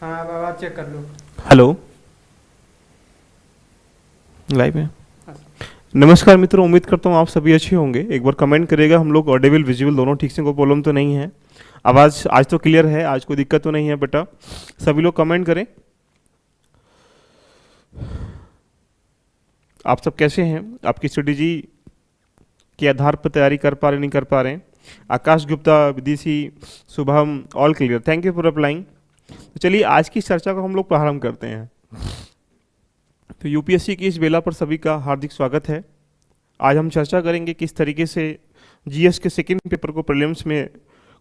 हाँ, अब आवाज़ चेक कर लो। हेलो। लाइव है। हाँ। नमस्कार मित्रों, उम्मीद करता हूँ आप सभी अच्छे होंगे। एक बार कमेंट करिएगा, हम लोग ऑडिबल विजुअल दोनों ठीक से, कोई प्रॉब्लम तो नहीं है। आवाज़ आज तो क्लियर है, आज कोई दिक्कत तो नहीं है बेटा। सभी लोग कमेंट करें। आप सब कैसे हैं? आपकी स्ट्रेटेजी के आधार पर तैयारी कर पा रहे नहीं कर पा रहे हैं? Akash Gupta, Vidishi, Shubham, all clear, thank you for applying. तो चलिए आज की चर्चा को हम लोग प्रारंभ करते हैं। तो यूपीएससी की इस बेला पर सभी का हार्दिक स्वागत है। आज हम चर्चा करेंगे किस तरीके से जीएस के सेकंड पेपर को प्रीलिम्स में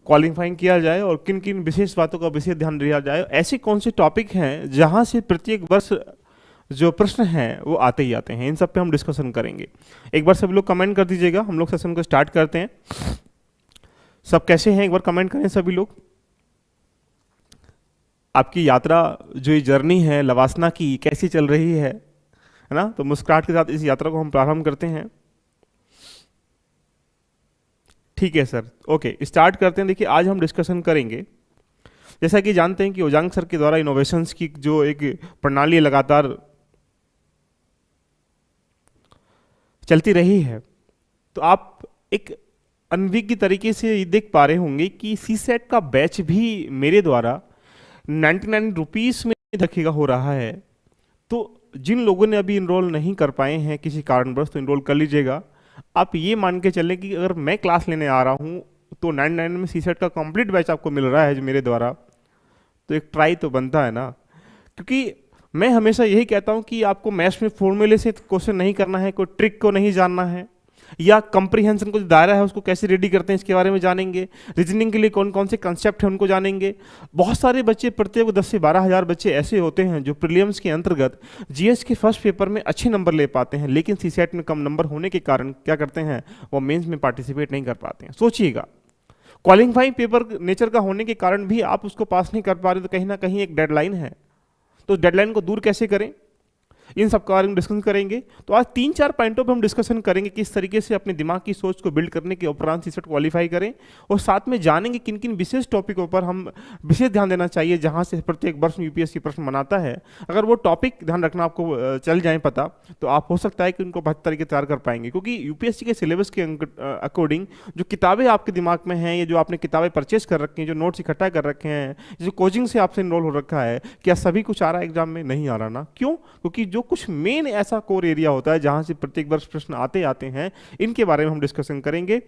क्वालिफाइंग किया जाए और किन किन विशेष बातों का विशेष ध्यान दिया जाए। ऐसे कौन से टॉपिक हैं जहां से प्रत्येक वर्ष जो प्रश्न हैं वो आते ही आते हैं, इन सब पे हम डिस्कशन करेंगे। एक बार सभी लोग कमेंट कर दीजिएगा, हम लोग सेशन को स्टार्ट करते हैं। सब कैसे हैं एक बार कमेंट करें सभी लोग। आपकी यात्रा जो ये जर्नी है लवासना की कैसी चल रही है ना? तो मुस्कुराहट के साथ इस यात्रा को हम प्रारंभ करते हैं। ठीक है सर, ओके स्टार्ट करते हैं। देखिए आज हम डिस्कशन करेंगे, जैसा कि जानते हैं कि ओजांग सर के द्वारा इनोवेशंस की जो एक प्रणाली लगातार चलती रही है, तो आप एक अनविज्ञ तरीके से ये देख पा रहे होंगे कि सी सेट का बैच भी मेरे द्वारा 99 रुपीज़ में रखेगा हो रहा है। तो जिन लोगों ने अभी इनरोल नहीं कर पाए हैं किसी कारणवश, तो इनरोल कर लीजिएगा। आप ये मान के चलें कि अगर मैं क्लास लेने आ रहा हूँ तो 99 में सी सेट का कंप्लीट बैच आपको मिल रहा है जो मेरे द्वारा, तो एक ट्राई तो बनता है ना। क्योंकि मैं हमेशा यही कहता हूँ कि आपको मैथ्स में फॉर्मूले से क्वेश्चन नहीं करना है, कोई ट्रिक को नहीं जानना है, या कंप्रीहेंशन को जो दायरा है उसको कैसे रेडी करते हैं इसके बारे में जानेंगे। रीजनिंग के लिए कौन कौन से कंसेप्ट हैं उनको जानेंगे। बहुत सारे बच्चे, प्रत्येक 10 से 12 हज़ार बच्चे ऐसे होते हैं जो प्रीलिम्स के अंतर्गत जीएस के फर्स्ट पेपर में अच्छे नंबर ले पाते हैं, लेकिन सीसेट में कम नंबर होने के कारण क्या करते हैं, वो मेंस में पार्टिसिपेट नहीं कर पाते हैं। सोचिएगा, क्वालिफाइंग पेपर नेचर का होने के कारण भी आप उसको पास नहीं कर पा रहे, तो कहीं ना कहीं एक डेडलाइन है। तो डेडलाइन को दूर कैसे करें, इन सब के बारे में डिस्कशन करेंगे। तो आज 3-4 पॉइंटों पे हम डिस्कशन करेंगे किस तरीके से अपने दिमाग की सोच को बिल्ड करने के उपरांत सीसेट क्वालिफाई करें, और साथ में जानेंगे किन किन विशेष टॉपिकों पर हम विशेष ध्यान देना चाहिए जहां से प्रत्येक वर्ष में यूपीएससी प्रश्न बनाता है। अगर वो टॉपिक ध्यान रखना आपको चल जाए पता, तो आप हो सकता है कि उनको बेहतर तरीके तैयार कर पाएंगे। क्योंकि यूपीएससी के सिलेबस के अकॉर्डिंग जो किताबें आपके दिमाग में हैं, या जो आपने किताबें परचेज कर रखी हैं, जो नोट्स इकट्ठा कर रखे हैं, जो कोचिंग से आपसे इनरोल हो रखा है, क्या सभी कुछ आ रहा है एग्जाम में? नहीं आ रहा ना। क्यों? क्योंकि जो कुछ मेन ऐसा कोर एरिया होता है जहां से प्रत्येक वर्ष प्रश्न आते आते हैं, इनके बारे में हम डिस्कशन करेंगे।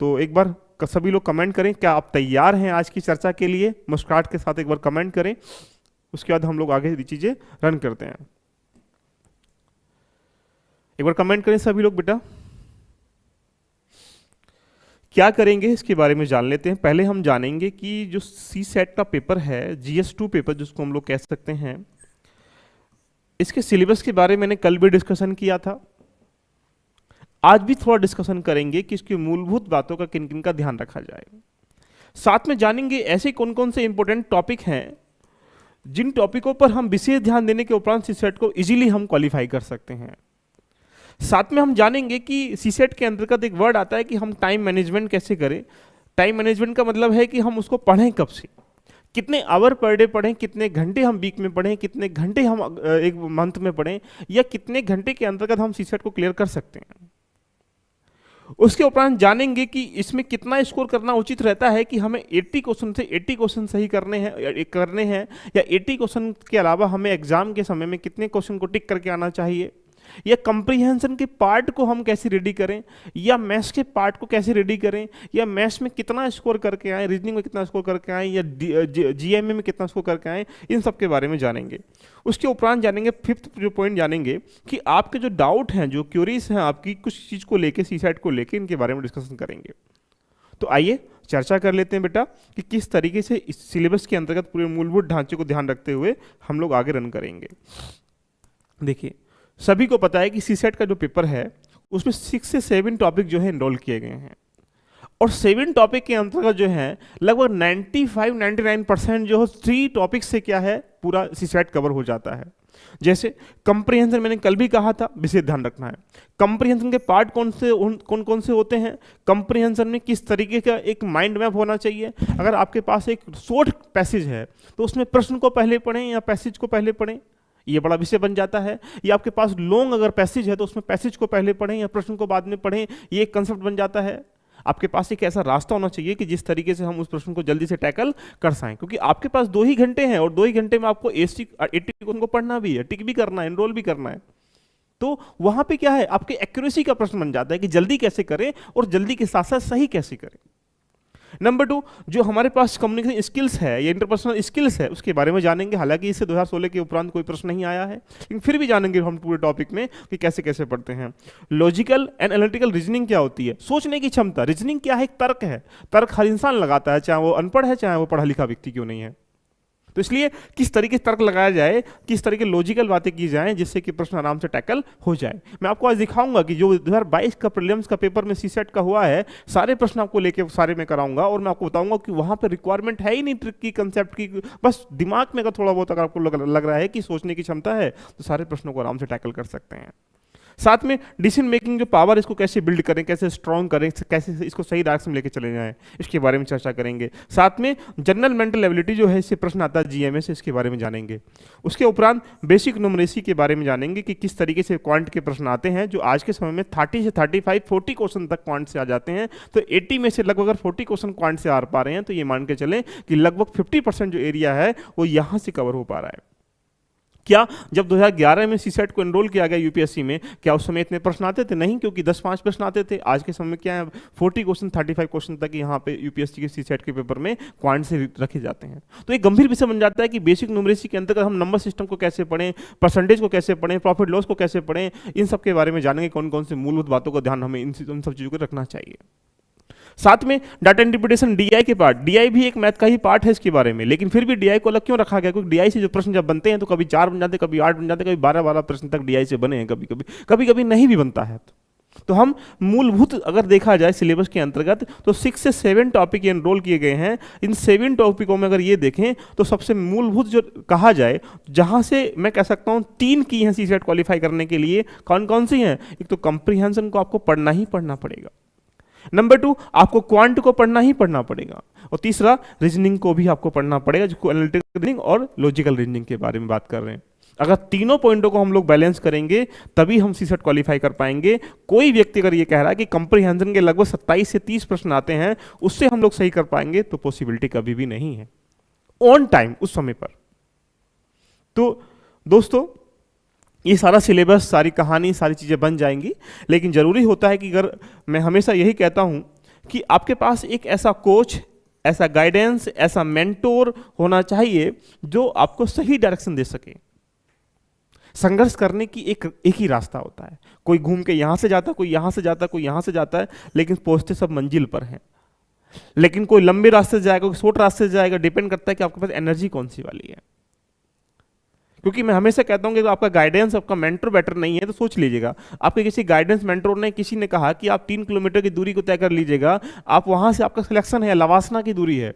तो एक बार सभी लोग कमेंट करें, क्या आप तैयार हैं आज की चर्चा के लिए? मुस्कुराहट के साथ एक बार कमेंट करें, उसके बाद हम लोग आगे की चीजें रन करते हैं। एक बार कमेंट करें सभी लोग बेटा। क्या करेंगे इसके बारे में जान लेते हैं। पहले हम जानेंगे कि जो सी सेट का पेपर है, GS2 पेपर जिसको हम लोग कह सकते हैं, इसके सिलेबस के बारे में मैंने कल भी डिस्कशन किया था। आज भी थोड़ा डिस्कशन करेंगे कि इसकी मूलभूत बातों का किन किन का ध्यान रखा जाए। साथ में जानेंगे ऐसे कौन कौन से इंपॉर्टेंट टॉपिक हैं जिन टॉपिकों पर हम विशेष ध्यान देने के उपरांत सीसेट को इजीली हम क्वालिफाई कर सकते हैं। साथ में हम जानेंगे कि सीसेट के अंतर्गत एक वर्ड आता है कि हम टाइम मैनेजमेंट कैसे करें। टाइम मैनेजमेंट का मतलब है कि हम उसको पढ़ें कब से, कितने आवर पर डे पढ़ें, कितने घंटे हम वीक में पढ़ें, कितने घंटे हम एक मंथ में पढ़ें, या कितने घंटे के अंतर्गत हम सीसेट को क्लियर कर सकते हैं। उसके उपरांत जानेंगे कि इसमें कितना स्कोर करना उचित रहता है, कि हमें 80 क्वेश्चन से 80 क्वेश्चन सही करने हैं या 80 क्वेश्चन के अलावा हमें एग्जाम के समय में कितने क्वेश्चन को टिक करके आना चाहिए, या कंप्रीहेंशन के पार्ट को हम कैसे रेडी करें, या मैथ्स के पार्ट को कैसे रेडी करें, या मैथ्स में कितना स्कोर करके आए, रीजनिंग में कितना स्कोर करके आए, या जीएमए में कितना स्कोर करके आए, इन सब के बारे में जानेंगे। उसके उपरांत जानेंगे, फिफ्थ जो पॉइंट जानेंगे कि आपके जो डाउट हैं, जो क्यूरीज हैं आपकी कुछ चीज़ को लेके, सी सेट को लेके, इनके बारे में डिस्कशन करेंगे। तो आइए चर्चा कर लेते हैं बेटा कि किस तरीके से इस सिलेबस के अंतर्गत पूरे मूलभूत ढांचे को ध्यान रखते हुए हम लोग आगे रन करेंगे। देखिए, सभी को पता है कि सीसेट का जो पेपर है उसमें 6 से 7 टॉपिक जो है इनरोल किए गए हैं, और 7 टॉपिक के अंतर्गत जो है लगभग 95-99% जो है 3 टॉपिक से क्या है पूरा सीसेट कवर हो जाता है। जैसे कंप्रीहेंशन मैंने कल भी कहा था, विशेष ध्यान रखना है। कंप्रीहेंशन के पार्ट कौन कौन से होते हैं, कंप्रीहेंशन में किस तरीके का एक माइंड मैप होना चाहिए। अगर आपके पास एक शॉर्ट पैसेज है तो उसमें प्रश्न को पहले पढ़ें या पैसेज को पहले पढ़ें, ये बड़ा विषय बन जाता है। या आपके पास लॉन्ग अगर पैसेज है तो उसमें पैसेज को पहले पढ़ें या प्रश्न को बाद में पढ़ें, ये एक कंसेप्ट बन जाता है। आपके पास एक ऐसा रास्ता होना चाहिए कि जिस तरीके से हम उस प्रश्न को जल्दी से टैकल कर सकें, क्योंकि आपके पास 2 ही घंटे हैं और 2 ही घंटे में आपको 80 क्वेश्चन को पढ़ना भी है, टिक भी करना है, एनरोल भी करना है। तो वहां पे क्या है, आपके एक्यूरेसी का प्रश्न बन जाता है कि जल्दी कैसे करें और जल्दी के साथ साथ सही कैसे करें। नंबर 2, जो हमारे पास कम्युनिकेशन स्किल्स है या इंटरपर्सनल स्किल्स है उसके बारे में जानेंगे। हालांकि इससे 2016 के उपरांत कोई प्रश्न नहीं आया है, लेकिन फिर भी जानेंगे हम पूरे टॉपिक में कि कैसे कैसे पढ़ते हैं। लॉजिकल एंड एनालिटिकल रीजनिंग क्या होती है, सोचने की क्षमता। रीजनिंग क्या है, एक तर्क है। तर्क हर इंसान लगाता है, चाहे वो अनपढ़ है चाहे वो पढ़ा लिखा व्यक्ति क्यों नहीं है। तो इसलिए किस तरीके से तर्क लगाया जाए, किस तरीके लॉजिकल बातें की जाएं जिससे कि प्रश्न आराम से टैकल हो जाए। मैं आपको आज दिखाऊंगा कि जो 2022 का प्रीलिम्स का पेपर में सीसेट का हुआ है, सारे प्रश्न आपको लेके सारे मैं कराऊंगा और मैं आपको बताऊंगा कि वहां पर रिक्वायरमेंट है ही नहीं ट्रिक की, कंसेप्ट की। बस दिमाग में अगर थोड़ा बहुत अगर आपको लग रहा है कि सोचने की क्षमता है तो सारे प्रश्नों को आराम से टैकल कर सकते हैं। साथ में डिसीजन मेकिंग जो पावर, इसको कैसे बिल्ड करें, कैसे स्ट्रॉन्ग करें, कैसे इसको सही डायरेक्शन में लेके चले जाएं, इसके बारे में चर्चा करेंगे। साथ में जनरल मेंटल एबिलिटी जो है, इससे प्रश्न आता है जीएमए से, इसके बारे में जानेंगे। उसके उपरांत बेसिक न्यूमरेसी के बारे में जानेंगे कि किस तरीके से क्वांट के प्रश्न आते हैं, जो आज के समय में 30 से 35 40 क्वेश्चन तक क्वांट से आ जाते हैं। तो 80 में से लगभग अगर 40 क्वेश्चन क्वांट से आ पा रहे हैं तो ये मान के चलें कि लगभग 50% जो एरिया है वो यहाँ से कवर हो पा रहा है। क्या जब 2011 में सीसेट को एनरोल किया गया यूपीएससी में, क्या उस समय इतने प्रश्न आते थे? नहीं, क्योंकि 10-5 प्रश्न आते थे। आज के समय में क्या है, 40 क्वेश्चन 35 क्वेश्चन तक यहाँ पे यूपीएससी के सीसेट के पेपर में क्वांट से रखे जाते हैं। तो एक गंभीर विषय बन जाता है कि बेसिक न्यूमरेसी के अंतर्गत हम नंबर सिस्टम को कैसे पढ़ें, परसेंटेज को कैसे पढ़ें, प्रॉफिट लॉस को कैसे पढ़ें, इन सब के बारे में जानेंगे कौन कौन से मूलभूत बातों का ध्यान हमें इन सब चीज़ों को रखना चाहिए। साथ में डाटा इंटरप्रिटेशन, डीआई के पार्ट, डीआई भी एक मैथ का ही पार्ट है इसके बारे में, लेकिन फिर भी डीआई को अलग क्यों रखा गया? क्योंकि डीआई से जो प्रश्न जब बनते हैं तो कभी 4 बन जाते, कभी 8 बन जाते, कभी 12 प्रश्न तक डीआई से बने हैं, कभी कभी नहीं भी बनता है। तो हम मूलभूत अगर देखा जाए सिलेबस के अंतर्गत तो 6 से 7 टॉपिक एनरोल किए गए हैं। इन 7 टॉपिकों में अगर ये देखें तो सबसे मूलभूत जो कहा जाए, जहां से मैं कह सकता हूं 3 की हैं सीसेट क्वालिफाई करने के लिए। कौन कौन सी हैं? एक तो कंप्रीहेंशन को आपको पढ़ना ही पढ़ना पड़ेगा, नंबर 2 आपको क्वांट को पढ़ना ही पढ़ना पड़ेगा, और तीसरा रीजनिंग को भी आपको पढ़ना पड़ेगा, जिसको एनालिटिकल रीजनिंग और लॉजिकल रीजनिंग के बारे में बात कर रहे हैं। अगर तीनों पॉइंटों को हम लोग बैलेंस करेंगे तभी हम सीसेट क्वालिफाई कर पाएंगे। कोई व्यक्ति अगर ये कह रहा है कि कंप्रीहेंशन के लगभग 27 से 30 प्रश्न आते हैं उससे हम लोग सही कर पाएंगे, तो पॉसिबिलिटी कभी भी नहीं है ऑन टाइम उस समय पर। तो दोस्तों, ये सारा सिलेबस, सारी कहानी, सारी चीज़ें बन जाएंगी, लेकिन ज़रूरी होता है कि अगर मैं हमेशा यही कहता हूं कि आपके पास एक ऐसा कोच, ऐसा गाइडेंस, ऐसा मेंटोर होना चाहिए जो आपको सही डायरेक्शन दे सके। संघर्ष करने की एक ही रास्ता होता है, कोई घूम के यहां से जाता, कोई यहां से जाता, कोई यहां से जाता है, लेकिन पहुंचते सब मंजिल पर हैं। लेकिन कोई लंबे रास्ते से जाएगा, कोई शॉर्ट रास्ते से जाएगा, डिपेंड करता है कि आपके पास एनर्जी कौन सी वाली है। क्योंकि मैं हमेशा कहता हूं कि आपका गाइडेंस, आपका मेंटर बेटर नहीं है तो सोच लीजिएगा, आपके किसी गाइडेंस मेंटर ने, किसी ने कहा कि आप 3 किलोमीटर की दूरी को तय कर लीजिएगा, आप वहां से आपका सिलेक्शन है, लवासना की दूरी है,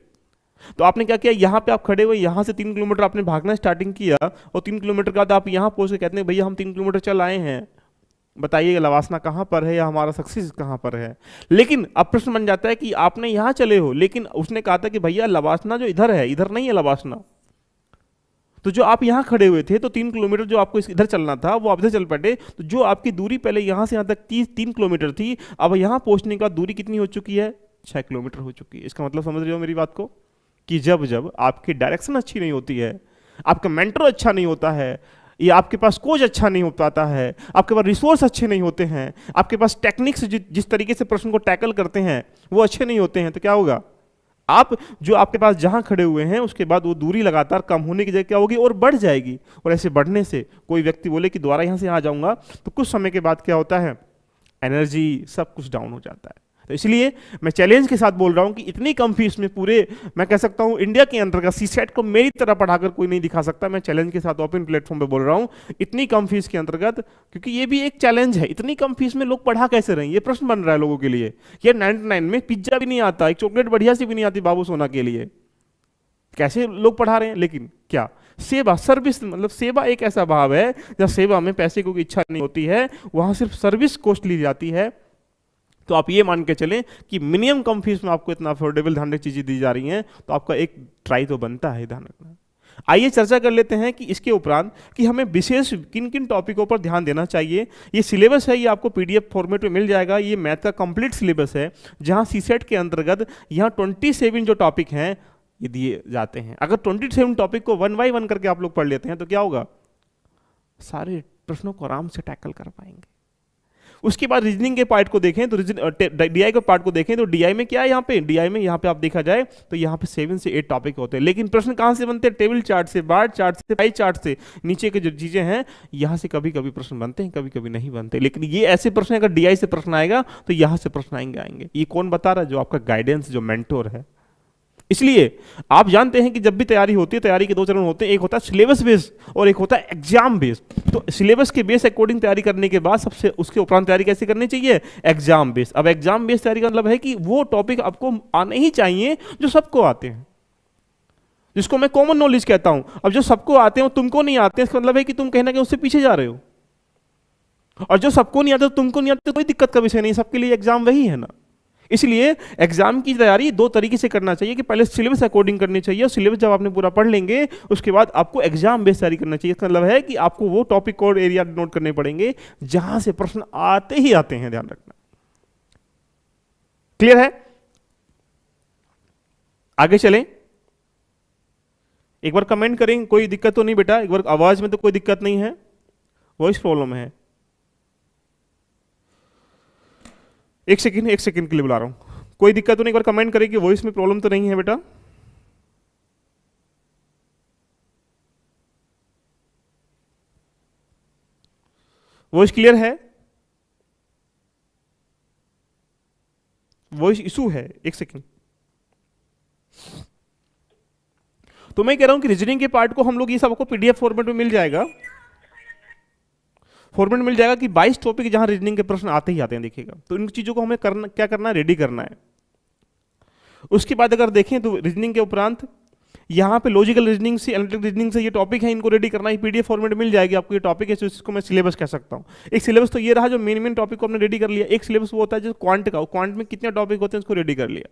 तो आपने क्या किया, यहां पे आप खड़े हुए, यहां से 3 किलोमीटर आपने भागना स्टार्टिंग किया, और 3 किलोमीटर के बाद आप यहां पहुंच के कहते हैं भैया हम 3 किलोमीटर चल आए हैं, बताइए लवासना कहां पर है या हमारा सक्सेस कहां पर है। लेकिन अब प्रश्न बन जाता है कि आपने यहां चले हो, लेकिन उसने कहा था कि भैया लवासना जो इधर है, इधर नहीं है लवासना। तो जो आप यहां खड़े हुए थे तो 3 किलोमीटर जो आपको इधर चलना था वो आप इधर चल पड़े, तो जो आपकी दूरी पहले यहां से यहां तक 3 किलोमीटर थी, अब यहां पहुंचने का दूरी कितनी हो चुकी है? 6 किलोमीटर हो चुकी है। इसका मतलब समझ रहे हो मेरी बात को, कि जब जब आपकी डायरेक्शन अच्छी नहीं होती है, आपका मेंटर अच्छा नहीं होता है, या आपके पास कोच अच्छा नहीं हो पाता है, आपके पास रिसोर्स अच्छे नहीं होते हैं, आपके पास टेक्निक्स जिस तरीके से प्रश्न को टैकल करते हैं वो अच्छे नहीं होते हैं, तो क्या होगा, आप जो आपके पास जहां खड़े हुए हैं उसके बाद वो दूरी लगातार कम होने की जगह क्या होगी, और बढ़ जाएगी। और ऐसे बढ़ने से कोई व्यक्ति बोले कि दोबारा यहां से आ जाऊंगा, तो कुछ समय के बाद क्या होता है, एनर्जी सब कुछ डाउन हो जाता है। तो इसलिए मैं चैलेंज के साथ बोल रहा हूं कि इतनी कम फीस में पूरे, मैं कह सकता हूं इंडिया के अंतर्गत सीसेट को मेरी तरह पढ़ाकर कोई नहीं दिखा सकता। मैं चैलेंज के साथ ओपन प्लेटफॉर्म पे बोल रहा हूं, इतनी कम फीस के अंतर्गत, क्योंकि ये भी एक चैलेंज है, इतनी कम फीस में लोग पढ़ा कैसे रहे, ये प्रश्न बन रहा है लोगों के लिए। ये 99 में पिज्जा भी नहीं आता, एक चॉकलेट बढ़िया सी भी नहीं आती बाबू सोना के लिए, कैसे लोग पढ़ा रहे हैं। लेकिन क्या सेवा, सर्विस, मतलब सेवा एक ऐसा भाव है जब सेवा में पैसे की इच्छा नहीं होती है, वहां सिर्फ सर्विस कॉस्ट ली जाती है। तो आप ये मान के चलें कि मिनिमम कम फीस में आपको इतना अफोर्डेबल ध्यान रख चीजें दी जा रही हैं, तो आपका एक ट्राई तो बनता है ध्यान रखना। आइए चर्चा कर लेते हैं कि इसके उपरांत कि हमें विशेष किन किन टॉपिकों पर ध्यान देना चाहिए। ये सिलेबस है, ये आपको पीडीएफ फॉर्मेट में मिल जाएगा। ये मैथ का कंप्लीट सिलेबस है, जहां सीसेट के अंतर्गत यहाँ 27 जो टॉपिक हैं ये दिए जाते हैं। अगर 27 टॉपिक को 1 बाय 1 करके आप लोग पढ़ लेते हैं तो क्या होगा, सारे प्रश्नों को आराम से टैकल कर पाएंगे। उसके बाद रीजनिंग के पार्ट को देखें तो डीआई के पार्ट को देखें तो डीआई में क्या है, यहाँ पे डीआई में यहाँ पे आप देखा जाए तो यहाँ पे 7 से 8 टॉपिक होते हैं, लेकिन प्रश्न कहाँ से बनते हैं, टेबल चार्ट से, बार चार्ट से, पाई चार्ट से, नीचे के जो चीजें हैं यहाँ से कभी कभी प्रश्न बनते हैं, कभी कभी नहीं बनते। लेकिन ये ऐसे प्रश्न, अगर डीआई से प्रश्न आएगा तो यहाँ से प्रश्न आएंगे। ये कौन बता रहा है, जो आपका गाइडेंस, जो मेंटोर है। इसलिए आप जानते हैं कि जब भी तैयारी होती है, तैयारी के 2 चरण होते हैं, एक होता है सिलेबस बेस्ड और एक होता है एग्जाम बेस्ड। तो सिलेबस के बेस अकॉर्डिंग तैयारी करने के बाद सबसे उसके उपरांत तैयारी कैसे करनी चाहिए, एग्जाम बेस्ड। अब एग्जाम बेस्ड तैयारी का मतलब है कि वो टॉपिक आपको आने ही चाहिए जो सबको आते हैं, जिसको मैं कॉमन नॉलेज कहता हूं। अब जो सबको आते हैं वो तुमको नहीं आते, इसका मतलब है कि तुम कहीं ना कहीं उससे पीछे जा रहे हो। और जो सबको नहीं आते, तुमको नहीं आते, कोई दिक्कत का विषय नहीं, सबके लिए एग्जाम वही है ना। इसलिए एग्जाम की तैयारी 2 तरीके से करना चाहिए कि पहले सिलेबस अकॉर्डिंग करनी चाहिए, और सिलेबस जब आपने पूरा पढ़ लेंगे उसके बाद आपको एग्जाम बेस्ड तैयारी करना चाहिए। इसका मतलब है कि आपको वो टॉपिक और एरिया नोट करने पड़ेंगे जहां से प्रश्न आते ही आते हैं, ध्यान रखना। क्लियर है? आगे चलें। एक बार कमेंट करें, कोई दिक्कत तो नहीं बेटा? एक बार आवाज में तो कोई दिक्कत नहीं है, वॉइस प्रॉब्लम है? एक सेकंड के लिए बुला रहा हूं। कोई दिक्कत तो नहीं? एक बार कमेंट करें कि वॉइस में प्रॉब्लम तो नहीं है बेटा। वॉइस क्लियर है? वॉइस इशू है? एक सेकंड। तो मैं कह रहा हूं कि रीजनिंग के पार्ट को हम लोग ये सब आपको पीडीएफ फॉर्मेट में मिल जाएगा, फॉर्मेट मिल जाएगा कि 22 टॉपिक जहां रीजनिंग के प्रश्न आते ही आते हैं, देखिएगा। तो इन चीजों को हमें करना, क्या करना है, रेडी करना है। उसके बाद अगर देखें तो रीजनिंग के उपरांत यहाँ पे लॉजिकल रीजनिंग से, एनालिटिकल रीजनिंग से ये टॉपिक है, इनको रेडी करना है। पीडीएफ फॉर्मेट मिल जाएगी आपको, ये टॉपिक है जिसको मैं सिलेबस कह सकता हूँ। एक सिलेबस तो ये रहा जो मेन टॉपिक को हमने रेडी कर लिया। एक सिलेबस वो होता है जो क्वांट का, क्वांट में कितने टॉपिक होते हैं उसको रेडी कर लिया।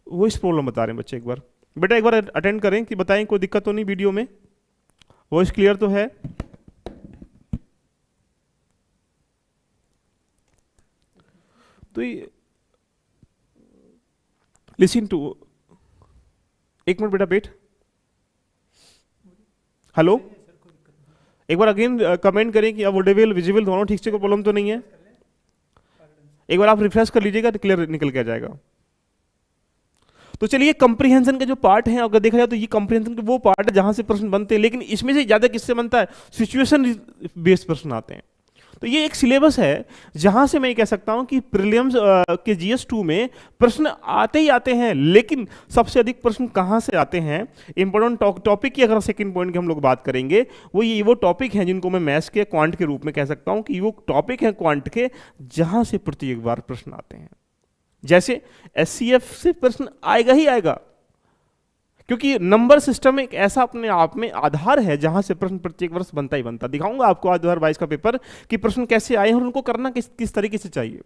वो इस प्रॉब्लम बता रहे हैं बच्चे। एक बार बेटा एक बार अटेंड करें कि बताएं कोई दिक्कत तो नहीं वीडियो में, वॉइस क्लियर तो है? तो लिसन टू, एक मिनट बेटा वेट। हेलो, एक बार अगेन कमेंट करें कि अब ऑडिबल विजिबल दोनों ठीक से, कोई प्रॉब्लम तो नहीं है? एक बार आप रिफ्रेश कर लीजिएगा तो क्लियर निकल के आ जाएगा। तो चलिए, कंप्रीहेंशन का जो पार्ट है अगर देखा जाए तो ये कंप्रीहेंशन के वो पार्ट है जहां से प्रश्न बनते हैं, लेकिन इसमें से ज्यादा किससे बनता है, सिचुएशन बेस्ड प्रश्न आते हैं। तो ये एक सिलेबस है जहां से मैं कह सकता हूं कि प्रीलिम्स के जीएस 2 में प्रश्न आते ही आते हैं, लेकिन सबसे अधिक प्रश्न कहां से आते हैं, इंपॉर्टेंट टॉपिक की अगर सेकंड पॉइंट की हम लोग बात करेंगे, वो टॉपिक हैं जिनको मैं मैथ्स के क्वांट के रूप में कह सकता हूं कि वो टॉपिक है क्वांट के जहां से प्रत्येक बार प्रश्न आते हैं। जैसे एचसीएफ से प्रश्न आएगा ही आएगा, क्योंकि नंबर सिस्टम एक ऐसा अपने आप में आधार है जहां से प्रश्न प्रत्येक वर्ष बनता ही बनता। दिखाऊंगा आपको आज 2022 का पेपर कि प्रश्न कैसे आए हैं और उनको करना किस तरीके से चाहिए।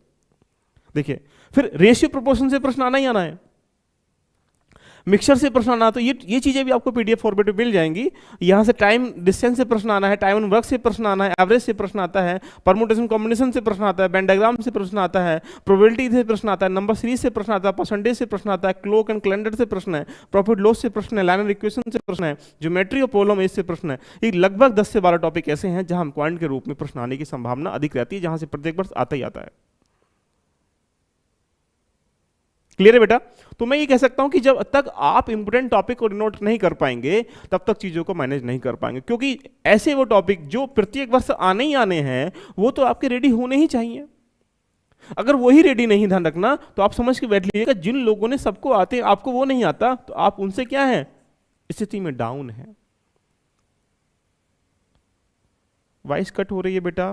देखिए, फिर रेशियो प्रोपोर्शन से प्रश्न आना ही आना है, मिक्सचर से प्रश्न आना, तो ये चीजें भी आपको पीडीएफ फॉर्मेट में मिल जाएंगी। यहां से टाइम डिस्टेंस से प्रश्न आना है, टाइम एंड वर्क से प्रश्न आना है, एवरेज से प्रश्न आता है, परमुटेशन कॉम्बिनेशन से प्रश्न आता है, वेन डायग्राम से प्रश्न आता है, प्रोबेबिलिटी से प्रश्न आता है, नंबर सीरीज से प्रश्न आता है, परसेंटेज से प्रश्न आता है, क्लोक एंड कैलेंडर से प्रश्न है, प्रॉफिट लॉस से प्रश्न है, लाइनर इक्वेशन से प्रश्न है, ज्योमेट्री और प्रॉब्लम एज से प्रश्न है। ये लगभग 10 से 12 टॉपिक ऐसे हैं जहां क्वांट के रूप में प्रश्न आने की संभावना अधिक रहती है, जहां से प्रत्येक वर्ष आता ही आता है। क्लियर है बेटा? तो मैं ये कह सकता हूं कि जब तक आप इंपोर्टेंट टॉपिक को नोट नहीं कर पाएंगे तब तक चीजों को मैनेज नहीं कर पाएंगे, क्योंकि ऐसे वो टॉपिक जो प्रत्येक वर्ष आने ही आने हैं वो तो आपके रेडी होने ही चाहिए। अगर वही रेडी नहीं, ध्यान रखना, तो आप समझ के बैठ लीजिएगा जिन लोगों ने सबको आते आपको वो नहीं आता, तो आप उनसे क्या है, स्थिति में डाउन है। वॉइस कट हो रही है बेटा।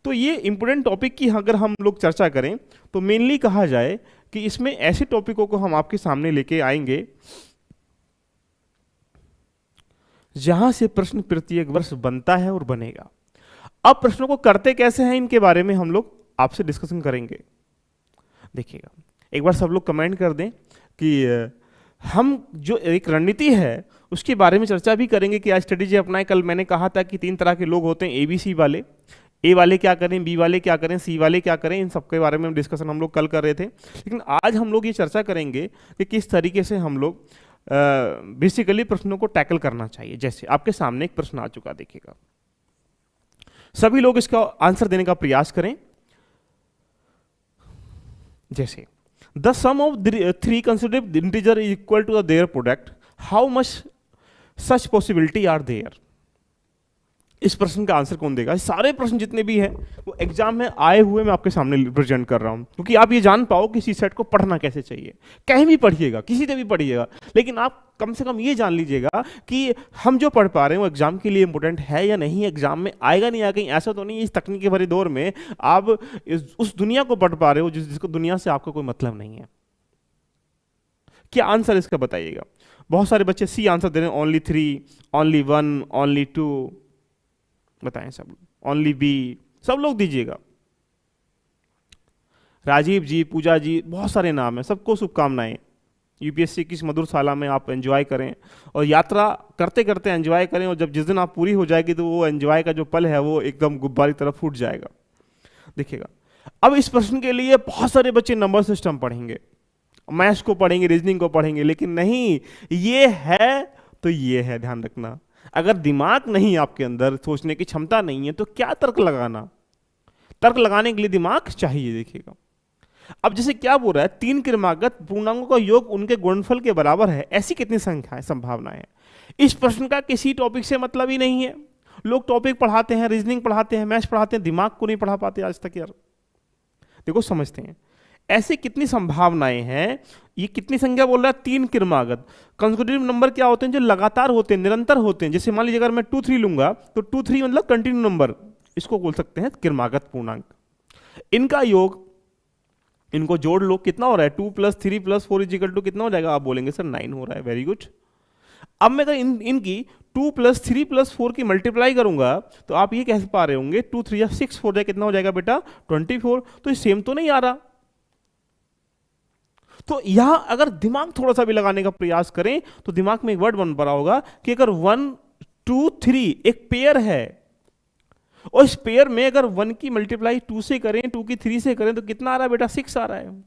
तो ये इंपोर्टेंट टॉपिक की अगर हम लोग चर्चा करें तो मेनली कहा जाए कि इसमें ऐसे टॉपिकों को हम आपके सामने लेके आएंगे जहां से प्रश्न प्रत्येक वर्ष बनता है और बनेगा। अब प्रश्नों को करते कैसे हैं इनके बारे में हम लोग आपसे डिस्कशन करेंगे। देखिएगा, एक बार सब लोग कमेंट कर दें कि हम जो एक रणनीति है उसके बारे में चर्चा भी करेंगे कि आज स्ट्रेटेजी अपनाएं। कल मैंने कहा था कि 3 तरह के लोग होते हैं, ABC वाले, ए वाले क्या करें, बी वाले क्या करें, सी वाले क्या करें, इन सबके बारे में डिस्कशन हम लोग कल कर रहे थे। लेकिन आज हम लोग ये चर्चा करेंगे कि किस तरीके से हम लोग बेसिकली प्रश्नों को टैकल करना चाहिए। जैसे आपके सामने एक प्रश्न आ चुका, देखिएगा, सभी लोग इसका आंसर देने का प्रयास करें। जैसे the sum of 3 considerable integer is equal to their product, how much such possibility are there. इस प्रश्न का आंसर कौन देगा? सारे प्रश्न जितने भी हैं वो एग्जाम में आए हुए मैं आपके सामने प्रेजेंट कर रहा हूं, क्योंकि आप ये जान पाओ कि सीसेट को पढ़ना कैसे चाहिए। कहीं भी पढ़िएगा, किसी से भी पढ़िएगा, लेकिन आप कम से कम ये जान लीजिएगा कि हम जो पढ़ पा रहे हैं वो एग्जाम के लिए इंपोर्टेंट है या नहीं, एग्जाम में आएगा नहीं आएगा। कहीं ऐसा तो नहीं इस तकनीकी भरे दौर में आप उस दुनिया को पढ़ पा रहे हो जिसको दुनिया से आपका कोई मतलब नहीं है। क्या आंसर इसका बताइएगा? बहुत सारे बच्चे सी आंसर दे रहे हैं, ओनली 3, ओनली 1, ओनली 2, बताएं सब लोग, ओनली बी, सब लोग दीजिएगा। राजीव जी, पूजा जी, बहुत सारे नाम हैं, सबको शुभकामनाएं। यूपीएससी की इस मधुरशाला में आप एंजॉय करें और यात्रा करते करते एंजॉय करें, और जब जिस दिन आप पूरी हो जाएगी तो वो एंजॉय का जो पल है वो एकदम गुब्बारी तरफ फूट जाएगा। देखिएगा, अब इस प्रश्न के लिए बहुत सारे बच्चे नंबर सिस्टम पढ़ेंगे, मैथ्स को पढ़ेंगे, रीजनिंग को पढ़ेंगे, लेकिन नहीं, ये है तो ये है, ध्यान रखना। अगर दिमाग नहीं आपके अंदर, सोचने की क्षमता नहीं है, तो क्या तर्क लगाना? तर्क लगाने के लिए दिमाग चाहिए। देखिएगा, अब जैसे क्या बोल रहा है, 3 क्रमागत पूर्णांकों का योग उनके गुणनफल के बराबर है, ऐसी कितनी संख्याएं, संभावनाएं हैं? इस प्रश्न का किसी टॉपिक से मतलब ही नहीं है। लोग टॉपिक पढ़ाते हैं, रीजनिंग पढ़ाते हैं, मैथ्स पढ़ाते हैं, दिमाग को नहीं पढ़ा पाते आज तक। यार देखो, समझते हैं ऐसे कितनी संभावनाएं हैं। ये कितनी संख्या बोल रहा है? 3 क्रमागत। कंसेक्यूटिव नंबर क्या होते हैं? जो लगातार होते हैं, निरंतर होते हैं। जैसे मान लीजिए अगर मैं 2 3 लूंगा तो 2 3 मतलब कंटिन्यू नंबर, इसको बोल सकते हैं क्रमागत पूर्णांक। इनका योग, इनको जोड़ लो, कितना हो रहा है? 2 + 3 + 4 = कितना हो जाएगा? आप बोलेंगे सर 9 हो रहा है, वेरी गुड। अब मैं इनकी 2 + 3 + 4 की मल्टीप्लाई करूंगा तो आप ये कह पा रहे होंगे 2 3 6 हो जाए, कितना हो जाएगा बेटा? 24। तो ये सेम तो नहीं आ रहा। तो यहां अगर दिमाग थोड़ा सा भी लगाने का प्रयास करें तो दिमाग में एक वर्ड बन पड़ा होगा कि अगर 1 2 3 एक पेयर है, और इस पेयर में अगर 1 की मल्टीप्लाई 2 से करें, 2 की 3 से करें, तो कितना आ रहा है बेटा? 6 आ रहा है।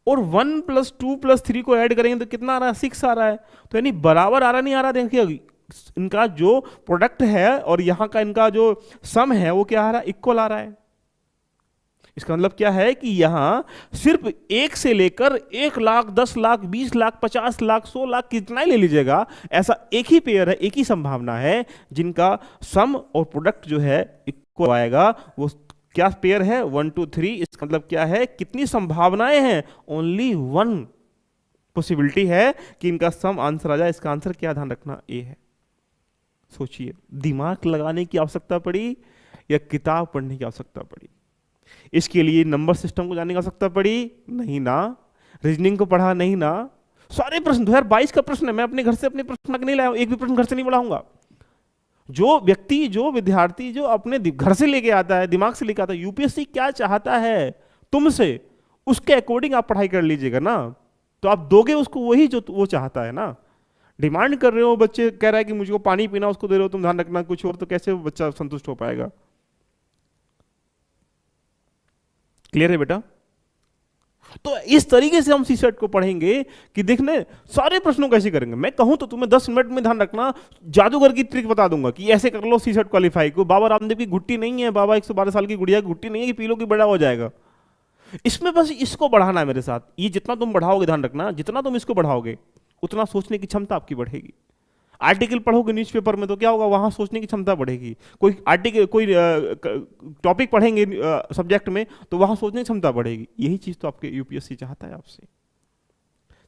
और 1 + 2 + 3 को ऐड करेंगे तो कितना आ रहा है? 6 आ रहा है। तो यानी बराबर आ रहा, नहीं आ रहा? देखिए, इनका जो प्रोडक्ट है और यहां का इनका जो सम है वो क्या आ रहा है? इक्वल आ रहा है। इसका मतलब क्या है कि यहां सिर्फ 1 से लेकर 1 लाख, 10 लाख, 20 लाख, 50 लाख, 100 लाख, कितना ही ले लीजिएगा, ऐसा एक ही पेयर है, एक ही संभावना है जिनका सम और प्रोडक्ट जो है इक्वल आएगा। वो क्या पेयर है? 1 2 3। इसका मतलब क्या है? कितनी संभावनाएं हैं? ओनली 1 पॉसिबिलिटी है कि इनका सम आंसर आ जाए। इसका आंसर क्या, ध्यान रखना, ए है। सोचिए, दिमाग लगाने की आवश्यकता पड़ी या किताब पढ़ने की आवश्यकता पड़ी? इसके लिए नंबर सिस्टम को जानने की आवश्यकता पड़ी? नहीं ना। रीजनिंग को पढ़ा? नहीं ना। सारे प्रश्न 2022 का प्रश्न है, मैं अपने घर से अपने प्रश्न नहीं लाया हूं, एक भी प्रश्न घर से नहीं पढ़ाऊंगा। जो व्यक्ति, जो विद्यार्थी जो अपने घर से लेके आता है, दिमाग से लेके आता है, यूपीएससी क्या चाहता है तुमसे, उसके अकॉर्डिंग आप पढ़ाई कर लीजिएगा ना, तो आप दोगे उसको वही जो वो चाहता है ना। डिमांड कर रहे हो, बच्चे कह रहा है कि मुझको पानी पीना, उसको दे रहे हो तुम, ध्यान रखना कुछ और, तो कैसे वो बच्चा संतुष्ट हो पाएगा? क्लियर है बेटा? तो इस तरीके से हम सीसेट को पढ़ेंगे कि देखने सारे प्रश्नों कैसे करेंगे। मैं कहूं तो तुम्हें 10 मिनट में, ध्यान रखना, जादूगर की ट्रिक बता दूंगा कि ऐसे कर लो सीसेट क्वालिफाई को। बाबा रामदेव की घुट्टी नहीं है, बाबा 112 साल की गुड़िया की घुट्टी नहीं है कि पी लो कि बड़ा हो जाएगा। इसमें बस इसको बढ़ाना है मेरे साथ। ये जितना तुम बढ़ाओगे, ध्यान रखना, जितना तुम इसको बढ़ाओगे उतना सोचने की क्षमता आपकी बढ़ेगी। आर्टिकल पढ़ोगे न्यूज़पेपर में तो क्या होगा? वहां सोचने की क्षमता बढ़ेगी। कोई आर्टिकल, कोई टॉपिक पढ़ेंगे सब्जेक्ट में तो वहां सोचने की क्षमता बढ़ेगी। यही चीज तो आपके यूपीएससी चाहता है आपसे।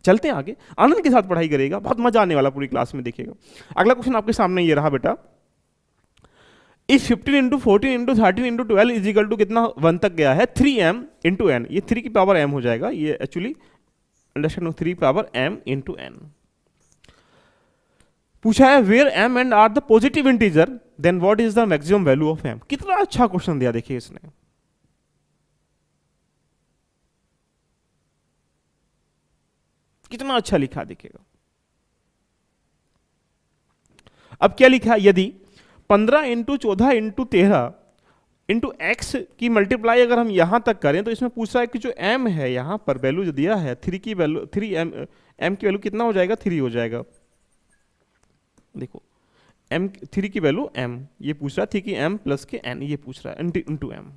चलते हैं आगे, आनंद के साथ पढ़ाई करेगा, बहुत मजा आने वाला पूरी क्लास में। देखिएगा, अगला क्वेश्चन आपके सामने ये रहा बेटा। इस 15 into 14 into 13 into 12 is equal to कितना 1 तक गया है 3m इंटू एन, ये 3 की पावर m हो जाएगा, ये actually understand 3 power m into n. पूछा है where m and are the positive integer then what is the maximum value of m। कितना अच्छा क्वेश्चन दिया देखिए इसने, कितना अच्छा लिखा देखिएगा। अब क्या लिखा, यदि 15 इंटू 14 इंटू 13 इंटू एक्स की मल्टीप्लाई अगर हम यहां तक करें तो इसमें पूछ रहा है कि जो m है यहां पर वैल्यू जो दिया है 3 की वैल्यू 3m की वैल्यू कितना हो जाएगा 3 हो जाएगा। देखो m 3 की वैल्यू m, ये पूछ रहा है 3 की m प्लस के n, ये पूछ रहा है इंटू m।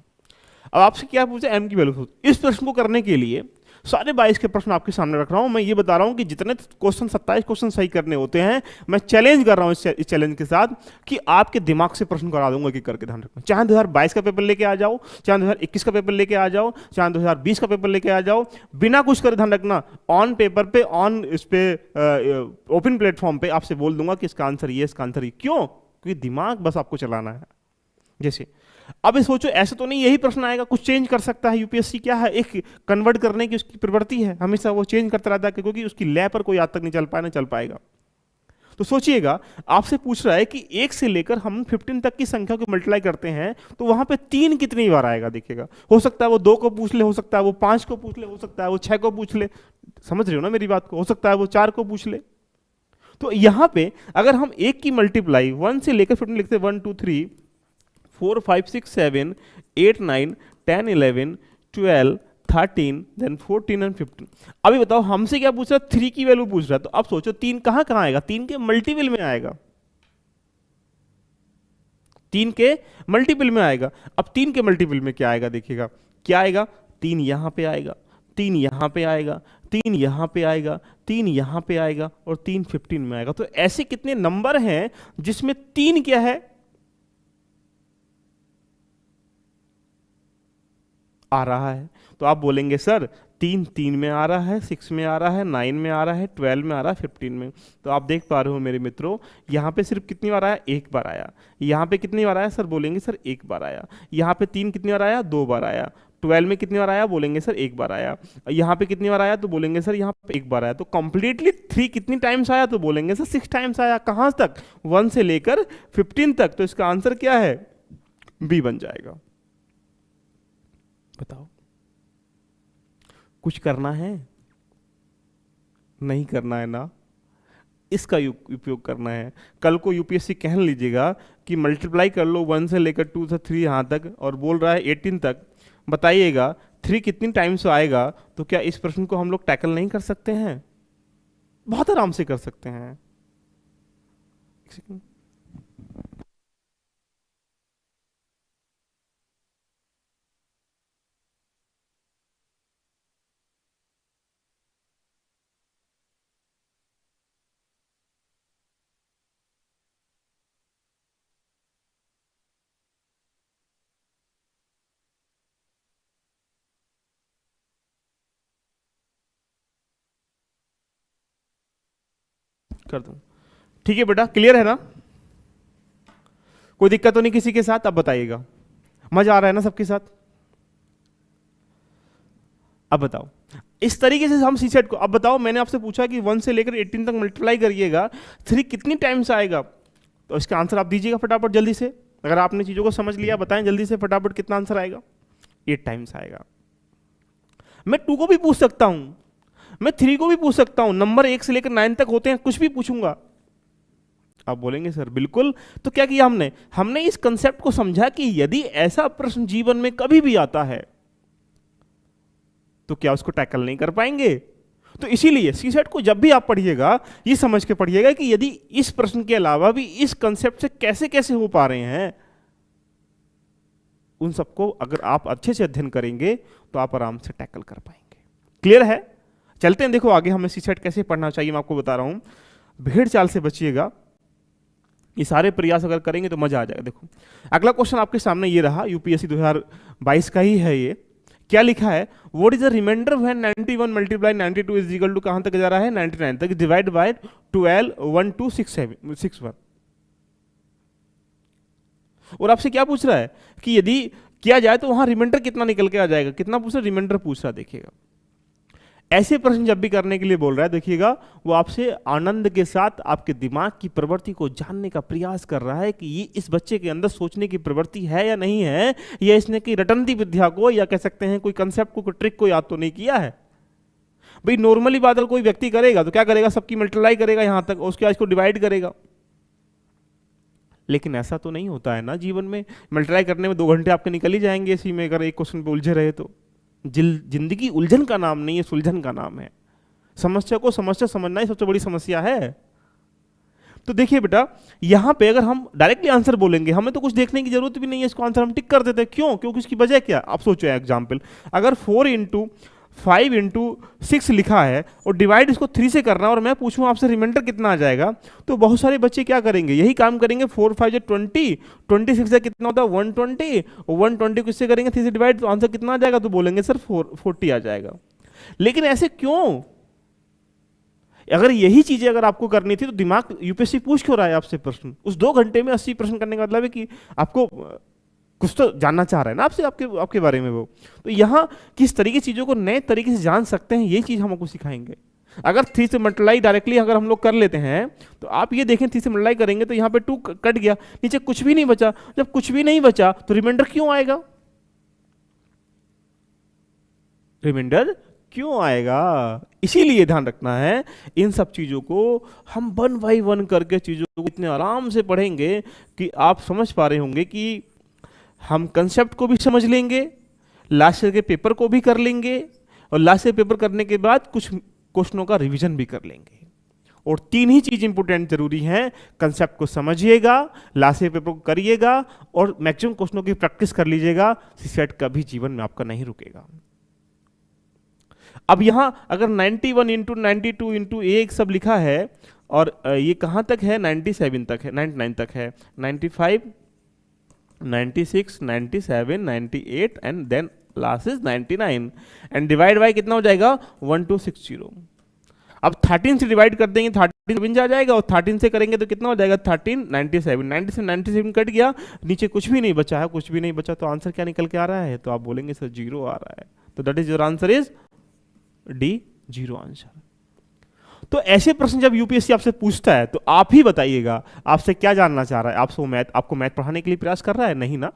अब आपसे क्या पूछा m की वैल्यू। इस प्रश्न को करने के लिए सारे 22 के प्रश्न आपके सामने रख रहा हूं, मैं ये बता रहा हूं कि जितने क्वेश्चन 27 क्वेश्चन सही करने होते हैं मैं चैलेंज कर रहा हूं इस चैलेंज के साथ कि आपके दिमाग से प्रश्न करा दूंगा कि करके ध्यान रखना। चाहे 2022 का पेपर लेके आ जाओ, चाहे 2021 का पेपर लेके आ जाओ, चाहे 2020 का पेपर लेके आ जाओ, बिना कुछ करे ध्यान रखना ऑन पेपर पे ऑन इस पे ओपन प्लेटफॉर्म पे आपसे बोल दूंगा कि इसका आंसर ये, इसका आंसर ये। क्यों? क्योंकि दिमाग बस आपको चलाना है। जैसे अब सोचो ऐसा तो नहीं यही प्रश्न आएगा, कुछ चेंज कर सकता है। यूपीएससी क्या है, एक कन्वर्ट करने की उसकी प्रवृत्ति है, हमेशा वो चेंज करता रहता है क्योंकि उसकी लय पर कोई आज तक नहीं चल पाएगा। तो सोचिएगा आपसे पूछ रहा है कि 1 से लेकर हम 15 तक की संख्या को मल्टीप्लाई करते हैं तो वहां पे 3 कितनी बार आएगा देखिएगा। हो सकता है वो 2 को पूछ ले, हो सकता है वो 5 को पूछ ले, हो सकता है वो 6 को पूछ ले, समझ रहे हो ना मेरी बात को, हो सकता है वो 4 को पूछ ले। तो यहां पे अगर हम 1 की मल्टीप्लाई 1 से लेकर 15 लिखते 1 2 3 4 5 6 7 8 9 10 11 12 13 देन 14 एंड 15। अभी बताओ हमसे क्या पूछ रहा है, 3 की वैल्यू पूछ रहा है। तो अब सोचो 3 कहां कहां आएगा, 3 के मल्टीपल में आएगा, 3 के मल्टीपल में आएगा। अब 3 के मल्टीपल में क्या आएगा देखिएगा, क्या आएगा, 3 यहां पे आएगा, 3 यहां पे आएगा, 3 यहां पे आएगा, 3 यहां पे आएगा और 3 15 में आएगा। तो ऐसे कितने नंबर हैं जिसमें 3 क्या है आ रहा है। तो आप बोलेंगे सर 3 में आ रहा है, 6 में आ रहा है, 9 में आ रहा है, 12 में आ रहा है, 15 में। तो आप देख पा रहे हो मेरे मित्रों, यहाँ पे सिर्फ कितनी बार आया, 1 बार आया। यहाँ पे कितनी बार आया सर, बोलेंगे सर 1 बार आया। यहाँ पे 3 कितनी बार आया, 2 बार आया। 12 में कितनी बार आया, बोलेंगे सर 1 बार आया। यहाँ पे कितनी बार आया, तो बोलेंगे सर यहाँ पे 1 बार आया। तो कंप्लीटली 3 कितनी टाइम्स आया, तो बोलेंगे सर 6 टाइम्स आया। कहाँ तक, 1 से लेकर 15 तक। तो इसका आंसर क्या है, बी बन जाएगा। बताओ कुछ करना है, नहीं करना है ना, इसका उपयोग करना है। कल को यूपीएससी कह लीजिएगा कि मल्टीप्लाई कर लो 1 से लेकर 2 से 3 यहां तक और बोल रहा है 18 तक, बताइएगा 3 कितनी टाइम्स आएगा। तो क्या इस प्रश्न को हम लोग टैकल नहीं कर सकते हैं? बहुत आराम से कर सकते हैं। कर दूं, ठीक है बेटा, क्लियर है ना, कोई दिक्कत तो नहीं किसी के साथ? अब बताइएगा, मजा आ रहा है ना सबके साथ? अब बताओ इस तरीके से हम सी सेट को, अब बताओ मैंने आपसे पूछा कि 1 से लेकर 18 तक मल्टीप्लाई करिएगा, 3 कितनी टाइम्स आएगा। तो इसका आंसर आप दीजिएगा फटाफट जल्दी से। अगर आपने चीजों को समझ लिया बताएं जल्दी से फटाफट कितना आंसर आएगा। 8 टाइम्स आएगा। मैं 2 को भी पूछ सकता हूं, मैं 3 को भी पूछ सकता हूं, नंबर 1 से लेकर 9 तक होते हैं, कुछ भी पूछूंगा। आप बोलेंगे सर बिल्कुल। तो क्या किया हमने, हमने इस कंसेप्ट को समझा कि यदि ऐसा प्रश्न जीवन में कभी भी आता है तो क्या उसको टैकल नहीं कर पाएंगे। तो इसीलिए सी सेट को जब भी आप पढ़िएगा ये समझ के पढ़िएगा कि यदि इस प्रश्न के अलावा भी इस कंसेप्ट से कैसे कैसे हो पा रहे हैं, उन सबको अगर आप अच्छे से अध्ययन करेंगे तो आप आराम से टैकल कर पाएंगे। क्लियर है? चलते हैं, देखो आगे हमें सी सेट कैसे पढ़ना चाहिए मैं आपको बता रहा हूं। भेड़ चाल से बचिएगा, ये सारे प्रयास अगर करेंगे तो मजा आ जाएगा। देखो अगला क्वेश्चन आपके सामने ये रहा, यूपीएससी 2022 का ही है ये। क्या लिखा है, what is the remainder when 91 multiply 92 is equal to, कहां तक जा रहा है, 99 तक, डिवाइड बाय 12 1 2 6 7 6 1। और आपसे क्या पूछ रहा है कि यदि किया जाए तो वहां रिमाइंडर कितना निकल के आ जाएगा, कितना पूछ रहा है, रिमाइंडर पूछ रहा है। देखिएगा ऐसे प्रश्न जब भी करने के लिए बोल रहा है, देखिएगा वो आपसे आनंद के साथ आपके दिमाग की प्रवृत्ति को जानने का प्रयास कर रहा है कि ये इस बच्चे के अंदर सोचने की प्रवृत्ति है या नहीं है, या इसने कोई रटंती विद्या को या कह सकते हैं कोई कंसेप्ट को, कोई ट्रिक को याद तो नहीं किया है। भाई नॉर्मली बादल कोई व्यक्ति करेगा तो क्या करेगा, सबकी मल्टीप्लाई करेगा यहां तक, उसके बाद इसको डिवाइड करेगा। लेकिन ऐसा तो नहीं होता है ना जीवन में, मल्टीप्लाई करने में 2 घंटे आपके निकल ही जाएंगे इसी में, अगर एक क्वेश्चन पे उलझे रहे तो। जिंदगी उलझन का नाम नहीं है, सुलझन का नाम है। समस्या को समस्या समझना ही सबसे बड़ी समस्या है। तो देखिए बेटा, यहां पे अगर हम डायरेक्टली आंसर बोलेंगे, हमें तो कुछ देखने की जरूरत भी नहीं है, इसको आंसर हम टिक कर देते हैं। क्यों? क्योंकि इसकी वजह क्या, आप सोचो एग्जाम्पल, अगर 4 इंटू 5 इंटू 6 लिखा है और डिवाइड इसको 3 से करना, और मैं पूछूं आपसे रिमाइंडर कितना आ जाएगा, तो बहुत सारे बच्चे क्या करेंगे, यही काम करेंगे। 4 5 जो 20, 26 से कितना होता है 120, और 120 को इससे करेंगे 3 से डिवाइड, तो आंसर कितना आ जाएगा, तो बोलेंगे सर 40 आ जाएगा। लेकिन ऐसे क्यों? अगर यही चीजें अगर आपको करनी थी तो दिमाग यूपीएससी पूछ क्यों रहा है आपसे प्रश्न? उस 2 घंटे में 80 प्रश्न करने का मतलब है कि आपको कुछ तो जानना चाह रहा है ना आपसे, आपके बारे में वो। तो यहाँ किस तरीके चीजों को नए तरीके से जान सकते हैं, ये चीज हम आपको सिखाएंगे। अगर 3 से मल्टीप्लाई डायरेक्टली अगर हम लोग कर लेते हैं, तो आप ये देखें 3 से मल्टीप्लाई करेंगे तो यहाँ पे 2 कट गया, नीचे कुछ भी नहीं बचा। जब कुछ भी नहीं बचा तो रिमाइंडर क्यों आएगा? रिमाइंडर क्यों आएगा? इसीलिए ध्यान रखना है, इन सब चीजों को हम 1 बाई 1 करके चीजों को इतने आराम से पढ़ेंगे कि आप समझ पा रहे होंगे कि हम कंसेप्ट को भी समझ लेंगे, लास्ट ईयर के पेपर को भी कर लेंगे, और लास्ट ईयर पेपर करने के बाद कुछ क्वेश्चनों का रिवीजन भी कर लेंगे। और 3 ही चीज इंपोर्टेंट जरूरी हैं, कंसेप्ट को समझिएगा, लास्ट ईयर पेपर को करिएगा, और मैक्सिमम क्वेश्चनों की प्रैक्टिस कर लीजिएगा। सीसेट कभी जीवन में आपका नहीं रुकेगा। अब यहां अगर 91 इंटू 92 इंटू एक सब लिखा है, और ये कहां तक है, 97 तक है, 99 तक है, 95 96 97 98 and then last is 99, and divide by कितना हो जाएगा 1260। अब 13 से डिवाइड कर देंगे 13 आ जाएगा, और 13 से करेंगे तो कितना हो जाएगा 13 97, 97 कट गया, नीचे कुछ भी नहीं बचा है, कुछ भी नहीं बचा, तो आंसर क्या निकल के आ रहा है, तो आप बोलेंगे सर 0 आ रहा है। तो that is your answer is D, 0 answer. तो ऐसे प्रश्न जब यूपीएससी आपसे पूछता है तो आप ही बताइएगा आपसे क्या जानना चाह रहा है। आपको मैथ पढ़ाने के लिए प्रयास कर रहा है? नहीं ना।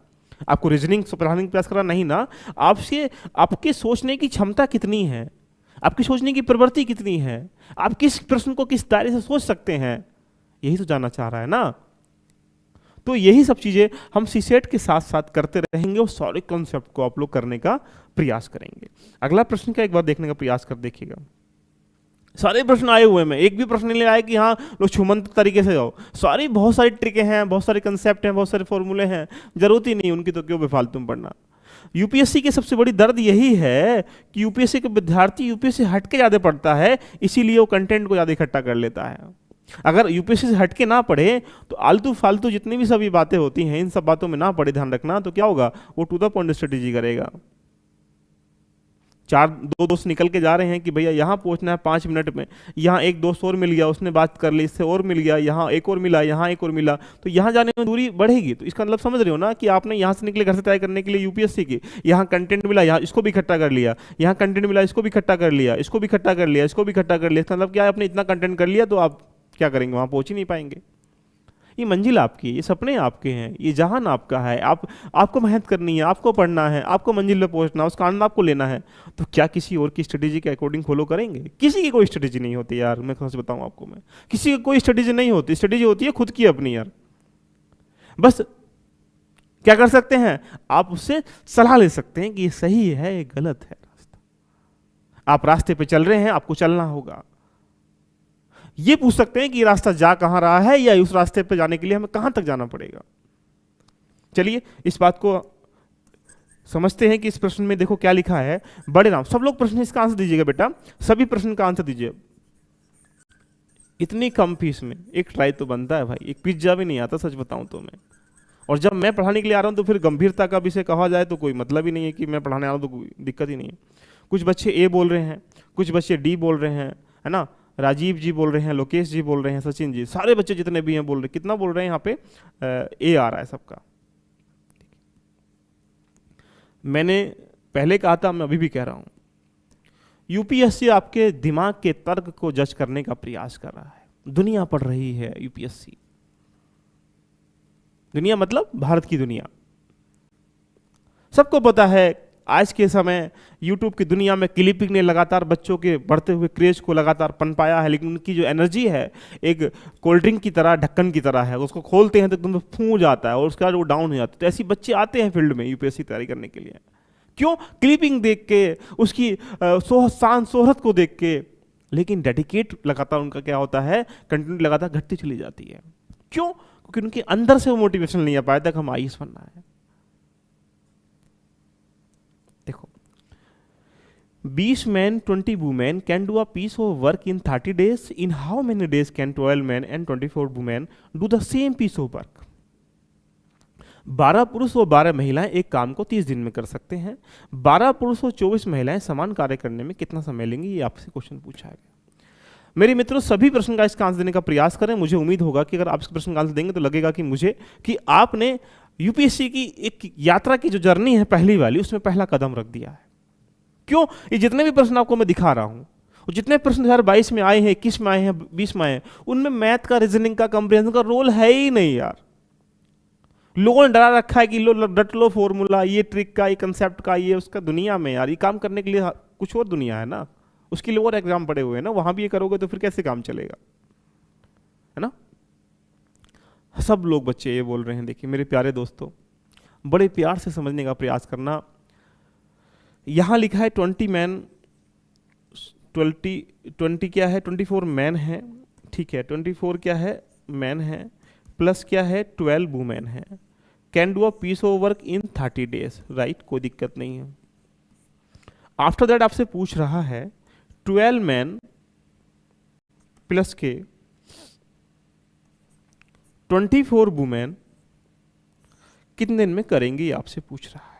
आपको रीजनिंग पढ़ाने का प्रयास कर रहा है? नहीं ना। आपसे आपके सोचने की क्षमता कितनी है, आपकी सोचने की प्रवृत्ति कितनी है, आप किस प्रश्न को किस दायरे से सोच सकते हैं, यही तो जानना चाह रहा है ना। तो यही सब चीजें हम सीसेट के साथ साथ करते रहेंगे, और सारे कॉन्सेप्ट को आप लोग करने का प्रयास करेंगे। अगला प्रश्न का एक बार देखने का प्रयास कर देखिएगा। सारे प्रश्न आए हुए में, एक भी प्रश्न नहीं आया कि हाँ लोग छुमंत तरीके से जाओ। सारी बहुत सारी ट्रिकें हैं, बहुत सारे कंसेप्ट हैं, बहुत सारे फॉर्मूले हैं, जरूरत ही नहीं उनकी, तो क्यों बेफालतू में पढ़ना। यूपीएससी की सबसे बड़ी दर्द यही है कि यूपीएससी के विद्यार्थी यूपीएससी हट के ज्यादा पढ़ता है, इसीलिए वो कंटेंट को ज्यादा इकट्ठा कर लेता है। अगर यूपीएससी से हट के ना पढ़े तो आलतू फालतू जितनी भी सभी बातें होती हैं, इन सब बातों में ना पढ़े, ध्यान रखना, तो क्या होगा, वो टू द पॉइंट स्ट्रेटेजी करेगा। 2 दोस्त निकल के जा रहे हैं कि भैया यहाँ पहुंचना है 5 मिनट में, यहाँ एक दोस्त और मिल गया, उसने बात कर ली, इससे और मिल गया, यहाँ एक और मिला, यहाँ एक और मिला, तो यहाँ जाने में दूरी बढ़ेगी। तो इसका मतलब समझ रहे हो ना कि आपने यहाँ से निकले घर से तय करने के लिए यूपीएससी की, यहाँ कंटेंट मिला, यहाँ इसको भी इकट्ठा कर लिया, यहाँ कंटेंट मिला, इसको भी इकट्ठा कर लिया, इसको भी इकट्ठा कर लिया, इसको भी इकट्ठा कर लिया, इसका मतलब क्या है, आपने इतना कंटेंट कर लिया, तो आप क्या करेंगे, वहाँ पहुँच ही नहीं पाएंगे। ये मंजिल आपकी, ये सपने आपके हैं, ये जहान आपका है, आपको मेहनत करनी है, आपको पढ़ना है, आपको मंजिल पे पहुंचना है, उसका आनंद आपको लेना है। तो क्या किसी और की स्ट्रेटेजी के अकॉर्डिंग फॉलो करेंगे? किसी की कोई स्ट्रेटेजी नहीं होती यार, मैं सच बताऊं आपको, मैं किसी की कोई स्ट्रेटेजी नहीं होती। स्ट्रेटेजी होती है खुद की अपनी यार। बस क्या कर सकते हैं, आप उससे सलाह ले सकते हैं कि ये सही है, ये गलत है रास्ता। आप रास्ते पे चल रहे हैं, आपको चलना होगा। ये पूछ सकते हैं कि ये रास्ता जा कहां रहा है, या उस रास्ते पे जाने के लिए हमें कहां तक जाना पड़ेगा। चलिए इस बात को समझते हैं कि इस प्रश्न में देखो क्या लिखा है। बड़े राम, सब लोग प्रश्न इसका आंसर दीजिएगा बेटा, सभी प्रश्न का आंसर दीजिए। इतनी कम फीस में एक ट्राई तो बनता है भाई, एक पिज्जा भी नहीं आता सच बताऊं तो मैं। और जब मैं पढ़ाने के लिए आ रहा हूं तो फिर गंभीरता का विषय कहा जाए तो कोई मतलब ही नहीं है कि मैं पढ़ाने आ रहा हूं, तो कोई दिक्कत ही नहीं है। कुछ बच्चे ए बोल रहे हैं, कुछ बच्चे डी बोल रहे हैं, है ना, राजीव जी बोल रहे हैं, लोकेश जी बोल रहे हैं, सचिन जी, सारे बच्चे जितने भी हैं बोल रहे हैं। कितना बोल रहे हैं यहाँ पे, ए आ रहा है सबका। मैंने पहले कहा था, मैं अभी भी कह रहा हूं, यूपीएससी आपके दिमाग के तर्क को जज करने का प्रयास कर रहा है। दुनिया पढ़ रही है यूपीएससी, दुनिया मतलब भारत की दुनिया। सबको पता है आज के समय यूट्यूब की दुनिया में क्लिपिंग ने लगातार बच्चों के बढ़ते हुए क्रेज को लगातार पनपाया है, लेकिन उनकी जो एनर्जी है एक कोल्ड ड्रिंक की तरह, ढक्कन की तरह है, उसको खोलते हैं तो एकदम फूं जाता है और उसके बाद वो डाउन हो जाता है। तो ऐसे बच्चे आते हैं फील्ड में यूपीएससी तैयारी करने के लिए। क्यों? क्लिपिंग देख के, उसकी शान शोहरत को देख के। लेकिन डेडिकेट लगातार उनका क्या होता है, कंटेंट लगातार घटती चली जाती है। क्यों? क्योंकि उनके अंदर से वो मोटिवेशन नहीं आ पाया तक हम आईएएस बनना है। देखो, 20 men 20 women can do a piece of work in 30 days. In how many days can 12 men and 24 women do the same piece of work? 12 पुरुष और 12 महिलाएं एक काम को 30 दिन में कर सकते हैं। 12 पुरुष और 24 महिलाएं समान कार्य करने में कितना समय लेंगी, ये आपसे क्वेश्चन पूछा गया। मेरे मित्रों, सभी प्रश्न का इसका आंसर देने का प्रयास करें। मुझे उम्मीद होगा कि अगर आप इस प्रश्न का आंसर देंगे तो लगेगा कि मुझे कि आपने यूपीएससी की एक यात्रा की जो जर्नी है पहली वाली, उसमें पहला कदम रख दिया है। क्यों? ये जितने भी प्रश्न आपको मैं दिखा रहा हूं, और जितने प्रश्न 2022 में आए हैं, 21 में आए हैं, 20 में आए हैं, उनमें मैथ का, रीजनिंग का, कंप्रिहेंशन का रोल है ही नहीं यार। लोगों ने डरा रखा है कि लो रट लो फॉर्मूला, ये ट्रिक का, ये कंसेप्ट का, ये उसका। दुनिया में यार ये काम करने के लिए कुछ और दुनिया है ना, उसके लिए और एग्जाम पड़े हुए हैं ना, वहां भी ये करोगे तो फिर कैसे काम चलेगा, है ना। सब लोग बच्चे ये बोल रहे हैं। देखिए मेरे प्यारे दोस्तों, बड़े प्यार से समझने का प्रयास करना। यहां लिखा है 20 मैन, 20 क्या है, 24 मैन है, ठीक है। 24 क्या है, मैन है, प्लस क्या है, 12 वुमेन है। Can do a piece of work in 30 days, right, कोई दिक्कत नहीं है। आफ्टर दैट आपसे पूछ रहा है 12 मैन प्लस के 24 वुमेन कितने दिन में करेंगे, ये आपसे पूछ रहा है।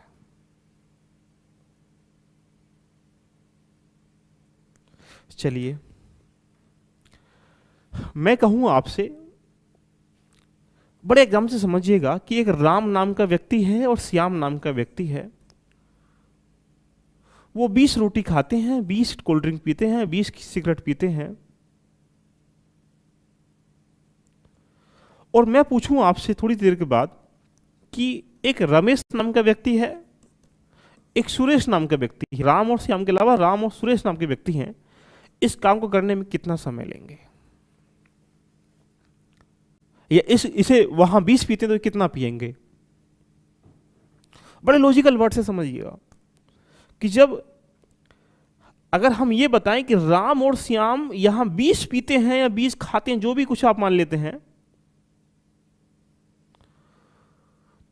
चलिए मैं कहूं आपसे, बड़े एग्जाम से समझिएगा कि एक राम नाम का व्यक्ति है और श्याम नाम का व्यक्ति है। वो 20 रोटी खाते हैं, 20 कोल्ड ड्रिंक पीते हैं, 20 सिगरेट पीते हैं। और मैं पूछूं आपसे थोड़ी देर के बाद कि एक रमेश नाम का व्यक्ति है, एक सुरेश नाम का व्यक्ति है, राम और श्याम के अलावा राम और सुरेश नाम के व्यक्ति हैं, इस काम को करने में कितना समय लेंगे, या इसे वहां 20 पीते तो कितना पिएंगे। बड़े लॉजिकल वर्ड से समझिएगा कि जब अगर हम ये बताएं कि राम और श्याम यहां 20 पीते हैं या 20 खाते हैं, जो भी कुछ आप मान लेते हैं,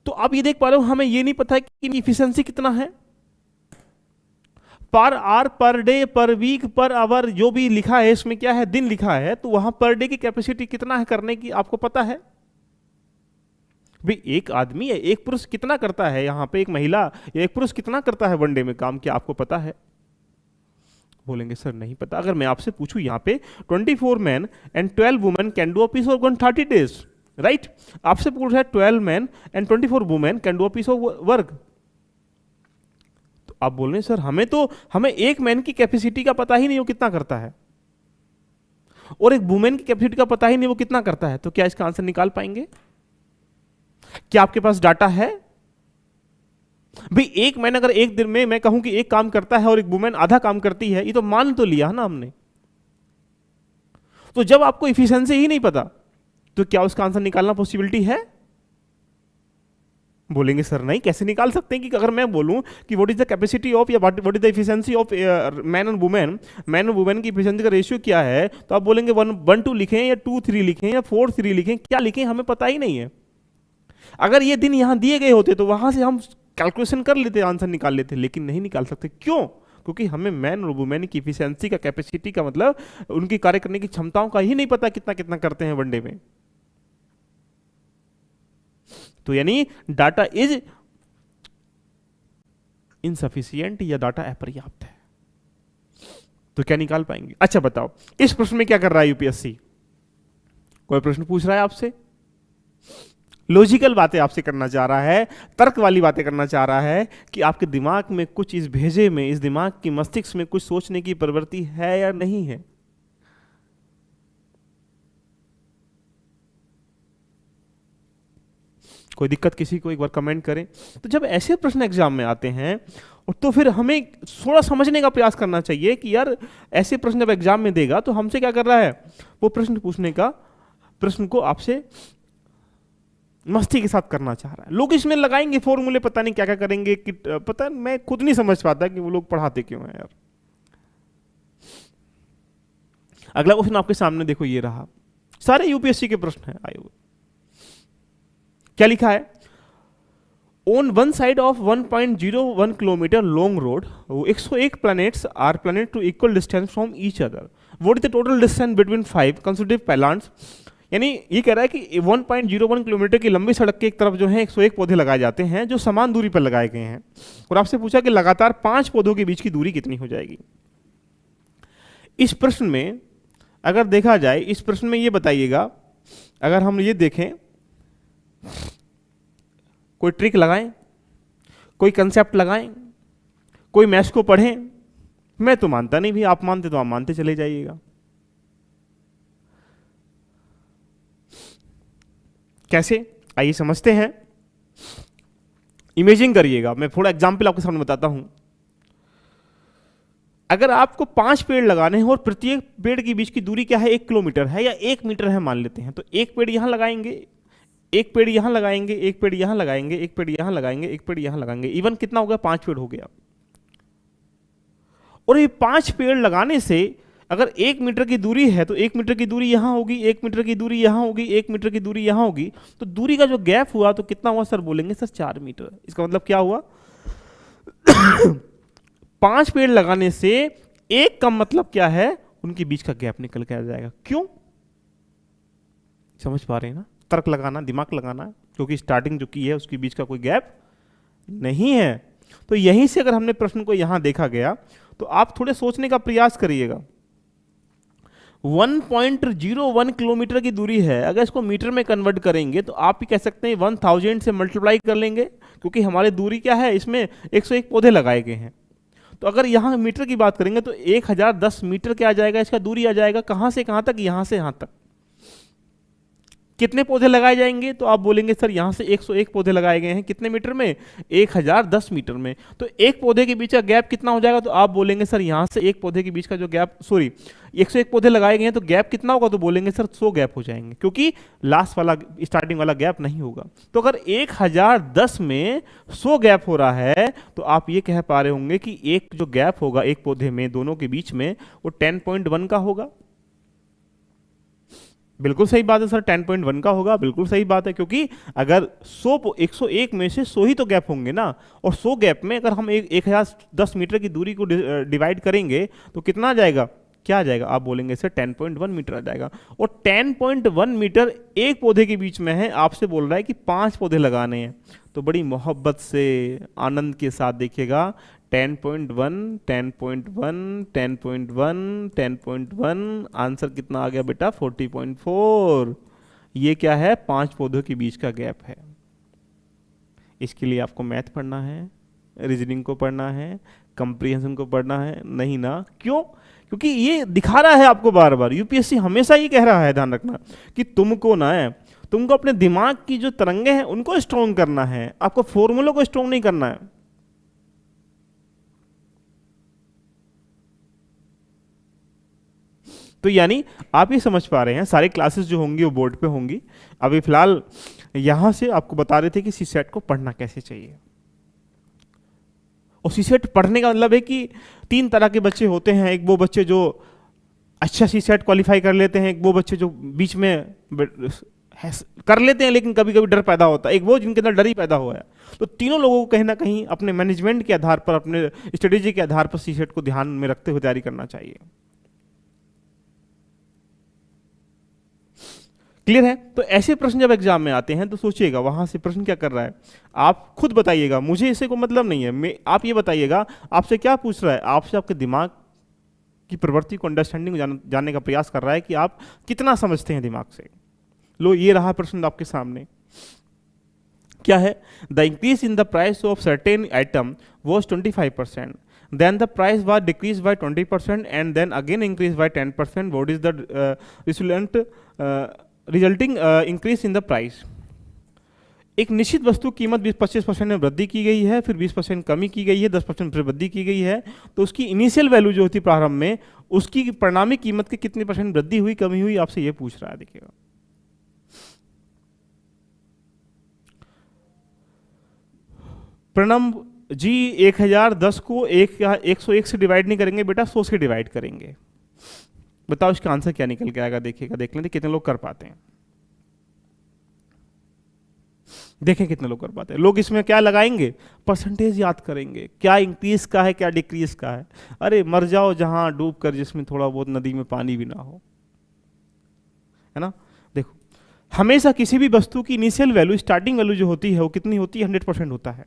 तो आप ये देख पा रहे हो हमें ये नहीं पता है कि इफिशिएंसी कितना है। पर आवर, पर डे, पर वीक, पर आवर, जो भी लिखा है इसमें क्या है, दिन लिखा है, तो वहां पर डे की कैपेसिटी कितना है करने की, आपको पता है भाई। एक आदमी या एक पुरुष कितना करता है, यहां पे एक महिला या एक पुरुष कितना करता है वनडे में काम, क्या आपको पता है? बोलेंगे सर नहीं पता। अगर मैं आपसे पूछूं यहां पे 24 man and 12 women can do a piece of work 30 days, right. आपसे पूछ रहा है 12 man and 24 women can do a piece of work, तो आप बोल रहे हैं सर हमें एक मैन की कैपेसिटी का पता ही नहीं वो कितना करता है, और एक वुमेन की कैपेसिटी का पता ही नहीं वो कितना करता है, तो क्या इसका आंसर निकाल पाएंगे? क्या आपके पास डाटा है? भाई एक मैन अगर एक दिन में मैं कहूं कि एक काम करता है और एक वुमेन आधा काम करती है, ये तो मान तो लिया ना हमने। तो जब आपको इफिशिएंसी ही नहीं पता, तो क्या उसका आंसर निकालना पॉसिबिलिटी है? बोलेंगे सर नहीं, कैसे निकाल सकते हैं कि अगर मैं बोलूं कि what is the capacity of या what is the efficiency of man and women, man और वुमेन की एफिशिएंसी का रेशियो क्या है, तो आप बोलेंगे 1:2 लिखें या 2:3 लिखें या 4:3 लिखें, क्या लिखें हमें पता ही नहीं है। अगर ये दिन यहां दिए गए होते तो वहां से हम कैलकुलेशन कर लेते, आंसर निकाल लेते, लेकिन नहीं निकाल सकते। क्यों? क्योंकि हमें मैन और वुमेन की एफिशिएंसी का, कैपेसिटी का मतलब उनकी कार्य करने की क्षमताओं का ही नहीं पता कितना कितना करते हैं वनडे में। तो यानी डाटा इज इनसफिशिएंट या डाटा अपर्याप्त है। तो क्या निकाल पाएंगे? अच्छा बताओ इस प्रश्न में क्या कर रहा है यूपीएससी? कोई प्रश्न पूछ रहा है आपसे? लॉजिकल बातें आपसे करना चाह रहा है, तर्क वाली बातें करना चाह रहा है कि आपके दिमाग में कुछ, इस भेजे में, इस दिमाग की मस्तिष्क में कुछ सोचने की प्रवृत्ति है या नहीं है। कोई दिक्कत किसी को, एक बार कमेंट करें। तो जब ऐसे प्रश्न एग्जाम में आते हैं और तो फिर हमें थोड़ा समझने का प्रयास करना चाहिए कि यार ऐसे प्रश्न जब एग्जाम में देगा तो हमसे क्या कर रहा है, वो प्रश्न पूछने का, प्रश्न को आपसे मस्ती के साथ करना चाह रहा है। लोग इसमें लगाएंगे फॉर्मूले, पता नहीं क्या क्या करेंगे कि पता मैं खुद नहीं समझ पाता कि वो लोग पढ़ाते क्यों हैं यार। अगला क्वेश्चन आपके सामने देखो, ये रहा, सारे यूपीएससी के प्रश्न हैं आए हुए। क्या लिखा है, on one side of 1.01 kilometre long road 101 planets are planet to equal distance from each other, what is the total distance between 5 consecutive planets. यानी ये कह रहा है कि 1.01 किलोमीटर की लंबी सड़क के एक तरफ जो है 101 पौधे लगाए जाते हैं जो समान दूरी पर लगाए गए हैं, और आपसे पूछा कि लगातार 5 पौधों के बीच की दूरी कितनी हो जाएगी। इस प्रश्न में अगर देखा जाए, इस प्रश्न में ये बताइएगा, अगर हम ये देखें, कोई ट्रिक लगाएं, कोई कंसेप्ट लगाएं, कोई मैथ्स को पढ़ें। मैं तो मानता नहीं भी, आप मानते तो आप मानते चले जाइएगा। कैसे, आइए समझते हैं। इमेजिन करिएगा, मैं थोड़ा एग्जाम्पल आपके सामने बताता हूं। अगर आपको 5 पेड़ लगाने हैं और प्रत्येक पेड़ के बीच की दूरी क्या है, 1 किलोमीटर है या 1 मीटर है मान लेते हैं, तो एक पेड़ यहां लगाएंगे, एक पेड़ यहां लगाएंगे, एक पेड़ यहां लगाएंगे, एक पेड़ यहां लगाएंगे, एक पेड़ यहां लगाएंगे, इवन कितना हो गया, 5 पेड़ हो गया। और ये 5 पेड़ लगाने से अगर 1 मीटर की दूरी है तो 1 मीटर की दूरी यहां होगी, 1 मीटर की दूरी यहां होगी, 1 मीटर की दूरी यहां होगी, तो दूरी का जो गैप हुआ तो कितना हुआ सर, बोलेंगे सर 4 मीटर। इसका मतलब क्या हुआ 5 पेड़ लगाने से एक का मतलब क्या है, उनके बीच का गैप निकल के आ जाएगा। क्यों, समझ पा रहे हैं ना, तर्क लगाना, दिमाग लगाना, क्योंकि स्टार्टिंग जो की है उसके बीच का कोई गैप नहीं है। तो यहीं से अगर हमने प्रश्न को यहां देखा गया तो आप थोड़े सोचने का प्रयास करिएगा। 1.01 किलोमीटर की दूरी है, अगर इसको मीटर में कन्वर्ट करेंगे तो आप भी कह सकते हैं 1000 से मल्टीप्लाई कर लेंगे, क्योंकि हमारी दूरी क्या है, इसमें 101 पौधे लगाए गए हैं। तो अगर यहां मीटर की बात करेंगे तो 1010 मीटर क्या आ जाएगा, इसका दूरी आ जाएगा, कहां से कहां तक, यहां से यहां तक। कितने पौधे लगाए जाएंगे, तो आप बोलेंगे सर यहां से 101 पौधे लगाए गए हैं, कितने मीटर में, 1010 मीटर में। तो एक पौधे के बीच का गैप कितना हो जाएगा, तो आप बोलेंगे सर यहां से एक पौधे के बीच का जो गैप, सॉरी 101 पौधे लगाए गए हैं तो गैप कितना होगा, तो बोलेंगे सर 100 गैप हो जाएंगे, क्योंकि लास्ट वाला, स्टार्टिंग वाला गैप नहीं होगा। तो अगर 1010 में 100 गैप हो रहा है तो आप ये कह पा रहे होंगे कि एक जो गैप होगा एक पौधे में, दोनों के बीच में, वो 10.1 का होगा। बिल्कुल सही बात है सर, 10.1 का होगा, बिल्कुल सही बात है, क्योंकि अगर 101 में से 100 ही तो गैप होंगे ना, और 100 गैप में अगर हम 1010 मीटर की दूरी को डिवाइड करेंगे तो कितना आ जाएगा, क्या आ जाएगा, आप बोलेंगे सर 10.1 मीटर आ जाएगा। और 10.1 मीटर एक पौधे के बीच में है, आपसे बोल रहा है कि 5 पौधे लगाने हैं। तो बड़ी मोहब्बत से, आनंद के साथ देखिएगा, 10.1, 10.1, 10.1, 10.1, आंसर कितना आ गया बेटा, 40.4। ये क्या है, 5 पौधों के बीच का गैप है। इसके लिए आपको मैथ पढ़ना है, रीजनिंग को पढ़ना है, कंप्रीहेंशन को पढ़ना है नहीं ना। क्यों, क्योंकि ये दिखा रहा है आपको बार बार, यूपीएससी हमेशा ये कह रहा है, ध्यान रखना, कि तुमको ना है, तुमको अपने दिमाग की जो तरंगे हैं उनको स्ट्रॉन्ग करना है, आपको फॉर्मूलों को स्ट्रॉन्ग नहीं करना है। तो यानी आप ये समझ पा रहे हैं, सारी क्लासेस जो होंगी वो बोर्ड पे होंगी। अभी फिलहाल यहां से आपको बता रहे थे कि सीसेट को पढ़ना कैसे चाहिए। और सीसेट पढ़ने का मतलब है कि 3 तरह के बच्चे होते हैं, एक वो बच्चे जो अच्छा सीसेट क्वालिफाई कर लेते हैं, एक वो बच्चे जो बीच में कर लेते हैं लेकिन कभी कभी डर पैदा होता है, एक वो जिनके अंदर डर ही पैदा हुआ है। तो तीनों लोगों को कहीं ना कहीं अपने मैनेजमेंट के आधार पर, अपने स्ट्रेटेजी के आधार पर सीसेट को ध्यान में रखते हुए तैयारी करना चाहिए। क्लियर है। तो ऐसे प्रश्न जब एग्जाम में आते हैं तो सोचिएगा वहां से प्रश्न क्या कर रहा है, आप खुद बताइएगा, मुझे इससे कोई मतलब नहीं है, आप ये बताइएगा आपसे क्या पूछ रहा है, आपसे आपके दिमाग की प्रवृत्ति को, अंडरस्टैंडिंग जानने का प्रयास कर रहा है कि आप कितना समझते हैं दिमाग से। लो ये रहा प्रश्न आपके सामने। क्या है, the increase in the price of certain item was 25%, then the price was decreased by 20% and then again increased by 10%. What is the resulting increase in the price? एक निश्चित वस्तु कीमत 20-25% में वृद्धि की गई है, फिर 20% कमी की गई है, 10% फिर वृद्धि की गई है, तो उसकी इनिशियल वैल्यू जो होती प्रारंभ में, उसकी परिणामी कीमत की कितनी % वृद्धि हुई, कमी हुई, आपसे ये पूछ रहा है। देखिएगा प्रणम जी 1010 को 101 से डिवाइड नहीं करेंगे बेटा, 100 से डिवाइड करेंगे। बताओ इसका आंसर क्या निकल के आएगा, देखिएगा, देख लेते कितने लोग कर पाते हैं। देखें कितने लोग कर पाते हैं। लोग इसमें क्या लगाएंगे, परसेंटेज याद करेंगे, क्या इंक्रीज का है क्या डिक्रीज का है। अरे मर जाओ जहां डूब कर जिसमें थोड़ा बहुत नदी में पानी भी ना हो, है ना। देखो हमेशा किसी भी वस्तु की इनिशियल वैल्यू, स्टार्टिंग वैल्यू जो होती है वो कितनी होती है, 100% होता है।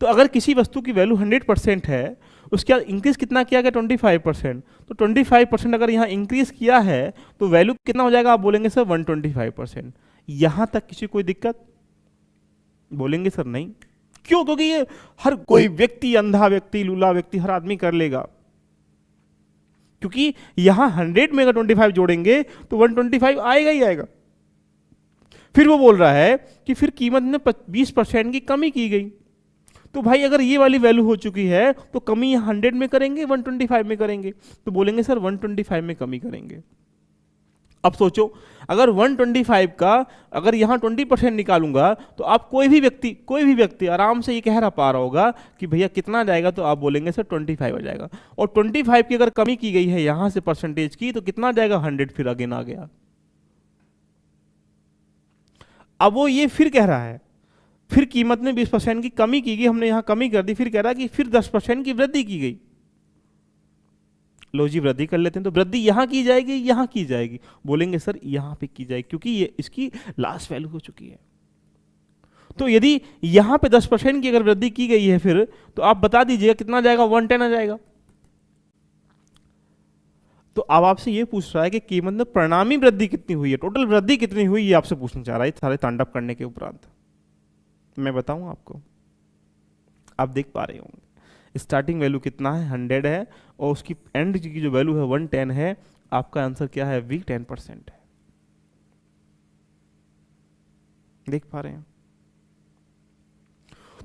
तो अगर किसी वस्तु की वैल्यू 100% है, उसके बाद इंक्रीज कितना किया गया, 25%, तो 25% अगर यहाँ इंक्रीज किया है तो वैल्यू कितना हो जाएगा, आप बोलेंगे सर 125%। यहां तक किसी कोई दिक्कत, बोलेंगे सर नहीं। क्यों, क्योंकि ये हर कोई व्यक्ति, अंधा व्यक्ति, लूला व्यक्ति, हर आदमी कर लेगा, क्योंकि यहां 100 में अगर 25 जोड़ेंगे तो 125 आएगा ही आएगा। फिर वो बोल रहा है कि फिर कीमत में 20% की कमी की गई, तो भाई अगर ये वाली वैल्यू हो चुकी है तो कमी 100 में करेंगे 125 में करेंगे, तो बोलेंगे सर 125 में कमी करेंगे। अब सोचो अगर 125 का अगर यहाँ 20% निकालूंगा तो आप कोई भी व्यक्ति आराम से ये कह पा रहा होगा कि भैया कितना जाएगा, तो आप बोलेंगे सर 25 आ जाएगा। और 25 की अगर कमी की गई है यहाँ से परसेंटेज की, तो कितना जाएगा, 100 फिर अगेन आ गया। अब वो ये फिर कह रहा है फिर कीमत में 20% की कमी की गई, हमने यहां कमी कर दी, फिर कह रहा है कि फिर 10% की वृद्धि की गई। लो जी वृद्धि कर लेते हैं, तो वृद्धि यहां की जाएगी, यहां की जाएगी, बोलेंगे सर यहां पे की जाएगी क्योंकि ये इसकी लास्ट वैल्यू हो चुकी है। तो यदि यहां पे 10% की अगर वृद्धि की गई है फिर, तो आप बता दीजिएगा कितना जाएगा, 110 आ जाएगा। तो अब आपसे ये पूछ रहा है कि कीमत में परिणामी वृद्धि कितनी हुई है, टोटल वृद्धि कितनी हुई, ये आपसे पूछना चाह रहा है सारे तांडव करने के उपरांत। मैं बताऊं आपको, आप देख पा रहे होंगे स्टार्टिंग वैल्यू कितना है, 100 है, और उसकी एंड की जो वैल्यू है 110 है। आपका आंसर क्या है, भी 10% है। देख पा रहे हैं।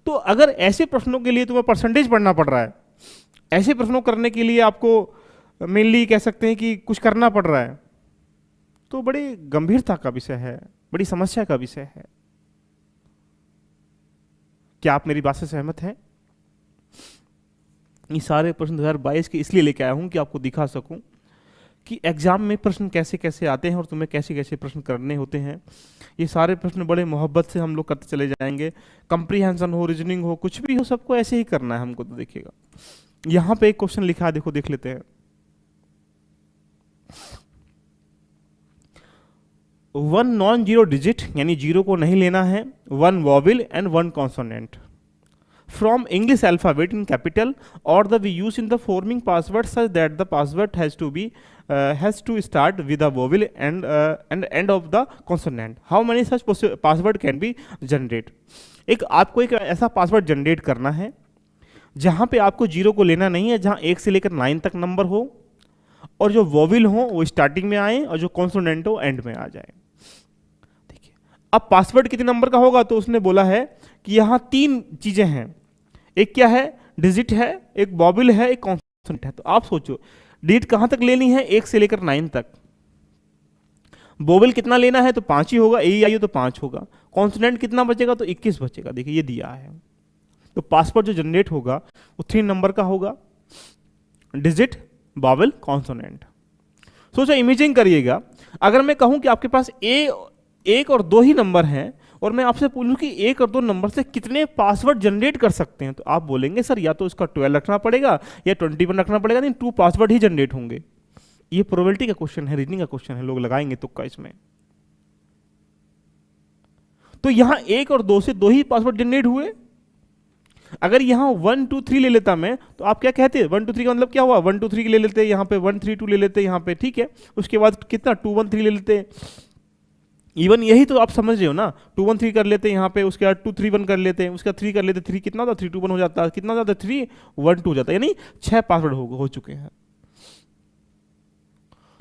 तो अगर ऐसे प्रश्नों के लिए तुम्हें परसेंटेज पढ़ना पड़ रहा है, ऐसे प्रश्नों करने के लिए आपको मेनली कह सकते हैं कि कुछ करना पड़ रहा है, तो बड़ी गंभीरता का विषय है, बड़ी समस्या का विषय है। क्या आप मेरी बात से सहमत हैं? ये सारे प्रश्न 2022 के इसलिए लेके आया हूं कि आपको दिखा सकूं कि एग्जाम में प्रश्न कैसे कैसे आते हैं और तुम्हें कैसे कैसे प्रश्न करने होते हैं। ये सारे प्रश्न बड़े मोहब्बत से हम लोग करते चले जाएंगे। कंप्रीहेंशन हो, रीजनिंग हो, कुछ भी हो, सबको ऐसे ही करना है हमको। तो देखिएगा यहां पे एक क्वेश्चन लिखा है, देखो देख लेते हैं। 1 नॉन जीरो डिजिट, यानी जीरो को नहीं लेना है, 1 vowel and 1 consonant from English alphabet in capital or the we use in the forming password such that the password has to start with a vowel and end of the consonant. How many such password can be generate? एक आपको एक ऐसा password generate करना है जहां पे आपको zero को लेना नहीं है, जहां 1 से लेकर 9 तक नंबर हो और जो वोविल हो वो स्टार्टिंग में आए और जो कॉन्सोनेंट हो एंड में आ जाए। देखिए अब पासवर्ड कितने नंबर का होगा, तो उसने बोला है कि यहां 3 चीजें हैं, एक क्या है, डिजिट है, एक वोवेल है, एक कॉन्सोनेंट है। तो आप सोचो डिजिट कहां तक लेनी है, 1 से लेकर 9 तक। वोवेल कितना लेना है, तो 5 ही होगा, ए आई हो तो 5 होगा। कॉन्सोनेंट कितना बचेगा, तो 21 बचेगा। देखिए ये दिया है। तो पासवर्ड जो जनरेट होगा वो 3 नंबर का होगा, डिजिट, वोवेल, कॉन्सोनेंट। सोचो इमेजिन करिएगा, अगर मैं कहूं कि आपके पास एक और 2 ही नंबर हैं और मैं आपसे पूछूं कि 1 और 2 नंबर से कितने पासवर्ड जनरेट कर सकते हैं, तो आप बोलेंगे सर या तो इसका 12 रखना पड़ेगा या 21 रखना पड़ेगा, नहीं 2 पासवर्ड ही जनरेट होंगे। ये प्रोबेबिलिटी का क्वेश्चन है, रीजनिंग का क्वेश्चन है, लोग लगाएंगे तुक्का इसमें। तो यहां 1 और 2 से 2 ही पासवर्ड जनरेट हुए। अगर यहां 1 2 3 ले लेता मैं, तो आप क्या कहते हैं, 1 2 3 का मतलब क्या हुआ, 1 2 3 ले लेते हैं, यहां पे 1 3 2 ले लेते हैं यहां पे, ठीक है। उसके बाद कितना 2 1 3 ले लेते हैं, इवन यही तो आप समझ रहे हो ना, 2 1 3 कर लेते हैं यहाँ पे, उसके बाद 2 3 1 कर लेते हैं, उसके बाद 3 कर लेते हैं, 3 कितना होता है, 3 2 1 हो जाता है, कितना होता है, 3 1 2 हो जाता है, यानी 6 पासवर्ड हो चुके हैं।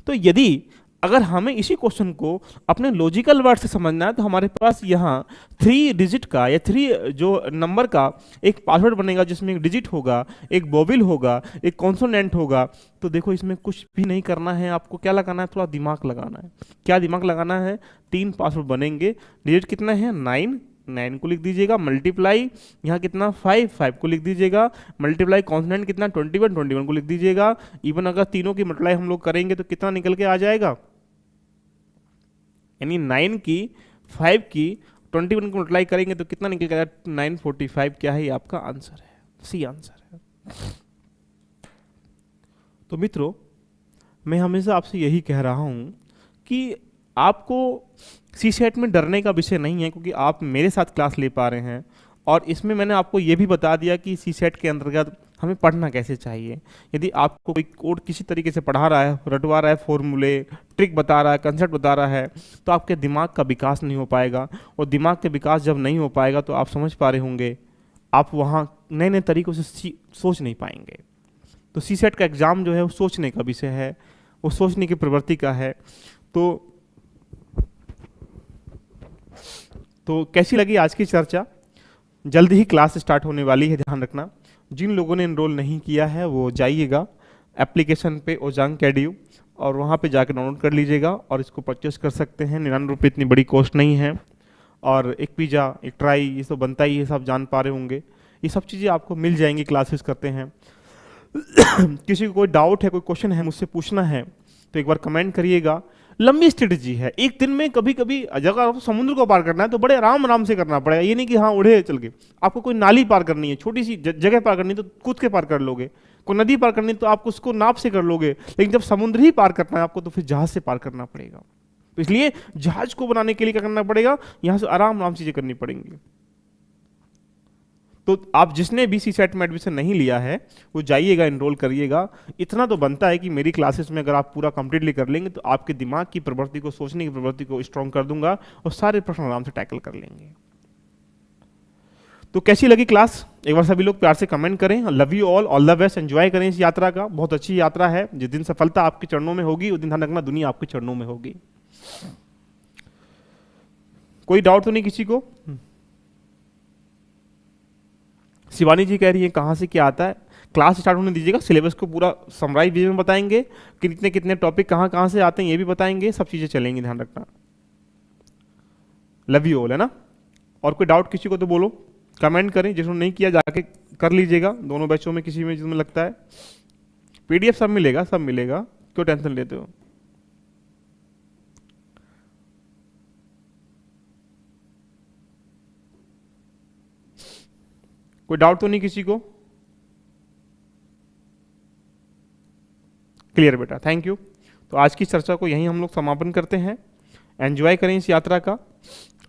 तो यदि अगर हमें इसी क्वेश्चन को अपने लॉजिकल वर्ड से समझना है, तो हमारे पास यहाँ 3 डिजिट का या 3 जो नंबर का एक पासवर्ड बनेगा, जिसमें एक डिजिट होगा, एक वोवेल होगा, एक कॉन्सोनेंट होगा। तो देखो इसमें कुछ भी नहीं करना है, आपको क्या लगाना है, थोड़ा दिमाग लगाना है। क्या दिमाग लगाना है, 3 पासवर्ड बनेंगे, डिजिट कितना है 9, 9 को लिख दीजिएगा, मल्टीप्लाई यहाँ कितना 5, 5 को लिख दीजिएगा, मल्टीप्लाई कॉन्सोनेंट कितना 21, 21 को लिख दीजिएगा। इवन अगर तीनों की मल्टीप्लाई हम लोग करेंगे तो कितना निकल के आ जाएगा, यानी 9 की 5 की 21 को मल्टीप्लाई करेंगे तो कितना निकल गया 945। क्या है ये आपका आंसर है, सी आंसर है। तो मित्रों, मैं हमेशा आपसे यही कह रहा हूं कि आपको सी सेट में डरने का विषय नहीं है, क्योंकि आप मेरे साथ क्लास ले पा रहे हैं। और इसमें मैंने आपको ये भी बता दिया कि सी सेट के अंतर्गत हमें पढ़ना कैसे चाहिए। यदि आपको कोई कोड किसी तरीके से पढ़ा रहा है, रटवा रहा है, फॉर्मूले ट्रिक बता रहा है, कंसेप्ट बता रहा है, तो आपके दिमाग का विकास नहीं हो पाएगा। और दिमाग के विकास जब नहीं हो पाएगा तो आप समझ पा रहे होंगे, आप वहाँ नए नए तरीक़ों से सोच नहीं पाएंगे। तो सी सेट का एग्ज़ाम जो है वो सोचने का विषय है, वो सोचने की प्रवृत्ति का है। तो कैसी लगी आज की चर्चा? जल्दी ही क्लास स्टार्ट होने वाली है, ध्यान रखना। जिन लोगों ने एनरोल नहीं किया है वो जाइएगा एप्लीकेशन पे ओजांग कैड्यू, और वहाँ पे जाकर डाउनलोड कर लीजिएगा और इसको परचेस कर सकते हैं। 99 रुपये इतनी बड़ी कॉस्ट नहीं है। और एक पिज़्ज़ा, एक ट्राई, ये तो बनता ही है, सब जान पा रहे होंगे। ये सब चीज़ें आपको मिल जाएंगी, क्लासेस करते हैं। किसी को कोई डाउट है, कोई क्वेश्चन है, मुझसे पूछना है तो एक बार कमेंट करिएगा। लंबी स्ट्रेटजी है, एक दिन में कभी कभी अगर आपको समुद्र को पार करना है तो बड़े आराम आराम से करना पड़ेगा। ये नहीं कि हाँ उड़े चल के। आपको कोई नाली पार करनी है, छोटी सी जगह पार करनी है तो कूद के पार कर लोगे। कोई नदी पार करनी है तो आप उसको नाव से कर लोगे। लेकिन जब समुद्र ही पार करना है आपको तो फिर जहाज से पार करना पड़ेगा। तो इसलिए जहाज को बनाने के लिए क्या करना पड़ेगा, यहाँ से आराम आराम चीजें करनी पड़ेंगी। तो आप जिसने भी सी सेट में एडमिशन नहीं लिया है वो जाइएगा, एनरोल करिएगा। इतना तो बनता है कि मेरी क्लासेस में अगर आप पूरा कंप्लीटली कर लेंगे तो आपके दिमाग की प्रवृत्ति को, सोचने की प्रवृत्ति को स्ट्रॉन्ग कर दूंगा और सारे प्रश्न आराम से टैकल कर लेंगे। तो कैसी लगी क्लास, एक बार सभी लोग प्यार से कमेंट करें। Love you all the best, enjoy करें इस यात्रा का। बहुत अच्छी यात्रा है। जिस दिन सफलता आपके चरणों में होगी उस दिन ध्यान रखना दुनिया आपके चरणों में होगी। कोई डाउट तो नहीं किसी को? शिवानी जी कह रही है कहाँ से क्या आता है। क्लास स्टार्ट होने दीजिएगा, सिलेबस को पूरा समराइज वीडियो में बताएंगे, कितने कितने टॉपिक कहाँ कहाँ से आते हैं ये भी बताएंगे, सब चीज़ें चलेंगी, ध्यान रखना। लव यू ऑल, है ना। और कोई डाउट किसी को तो बोलो, कमेंट करें। जिसने नहीं किया जाके कर लीजिएगा, दोनों बैचों में किसी में जिसमें लगता है। PDF सब मिलेगा, सब मिलेगा, क्यों टेंशन लेते हो। कोई डाउट तो नहीं किसी को? क्लियर बेटा, थैंक यू। तो आज की चर्चा को यहीं हम लोग समापन करते हैं। एंजॉय करें इस यात्रा का।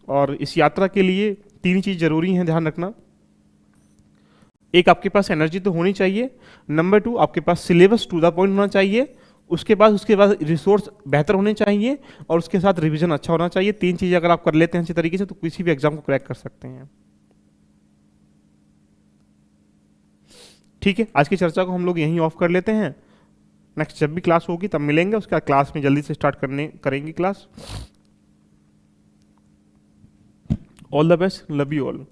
और इस यात्रा के लिए 3 चीज़ जरूरी हैं, ध्यान रखना। एक, आपके पास एनर्जी तो होनी चाहिए। नंबर 2, आपके पास सिलेबस टू द पॉइंट होना चाहिए। उसके बाद रिसोर्स बेहतर होने चाहिए और उसके साथ रिवीजन अच्छा होना चाहिए। 3 चीज़ें अगर आप कर लेते हैं अच्छी तरीके से तो किसी भी एग्जाम को क्रैक कर सकते हैं। ठीक है, आज की चर्चा को हम लोग यहीं ऑफ कर लेते हैं। नेक्स्ट जब भी क्लास होगी तब मिलेंगे। उसका क्लास में जल्दी से स्टार्ट करेंगे class. All the best, love you all.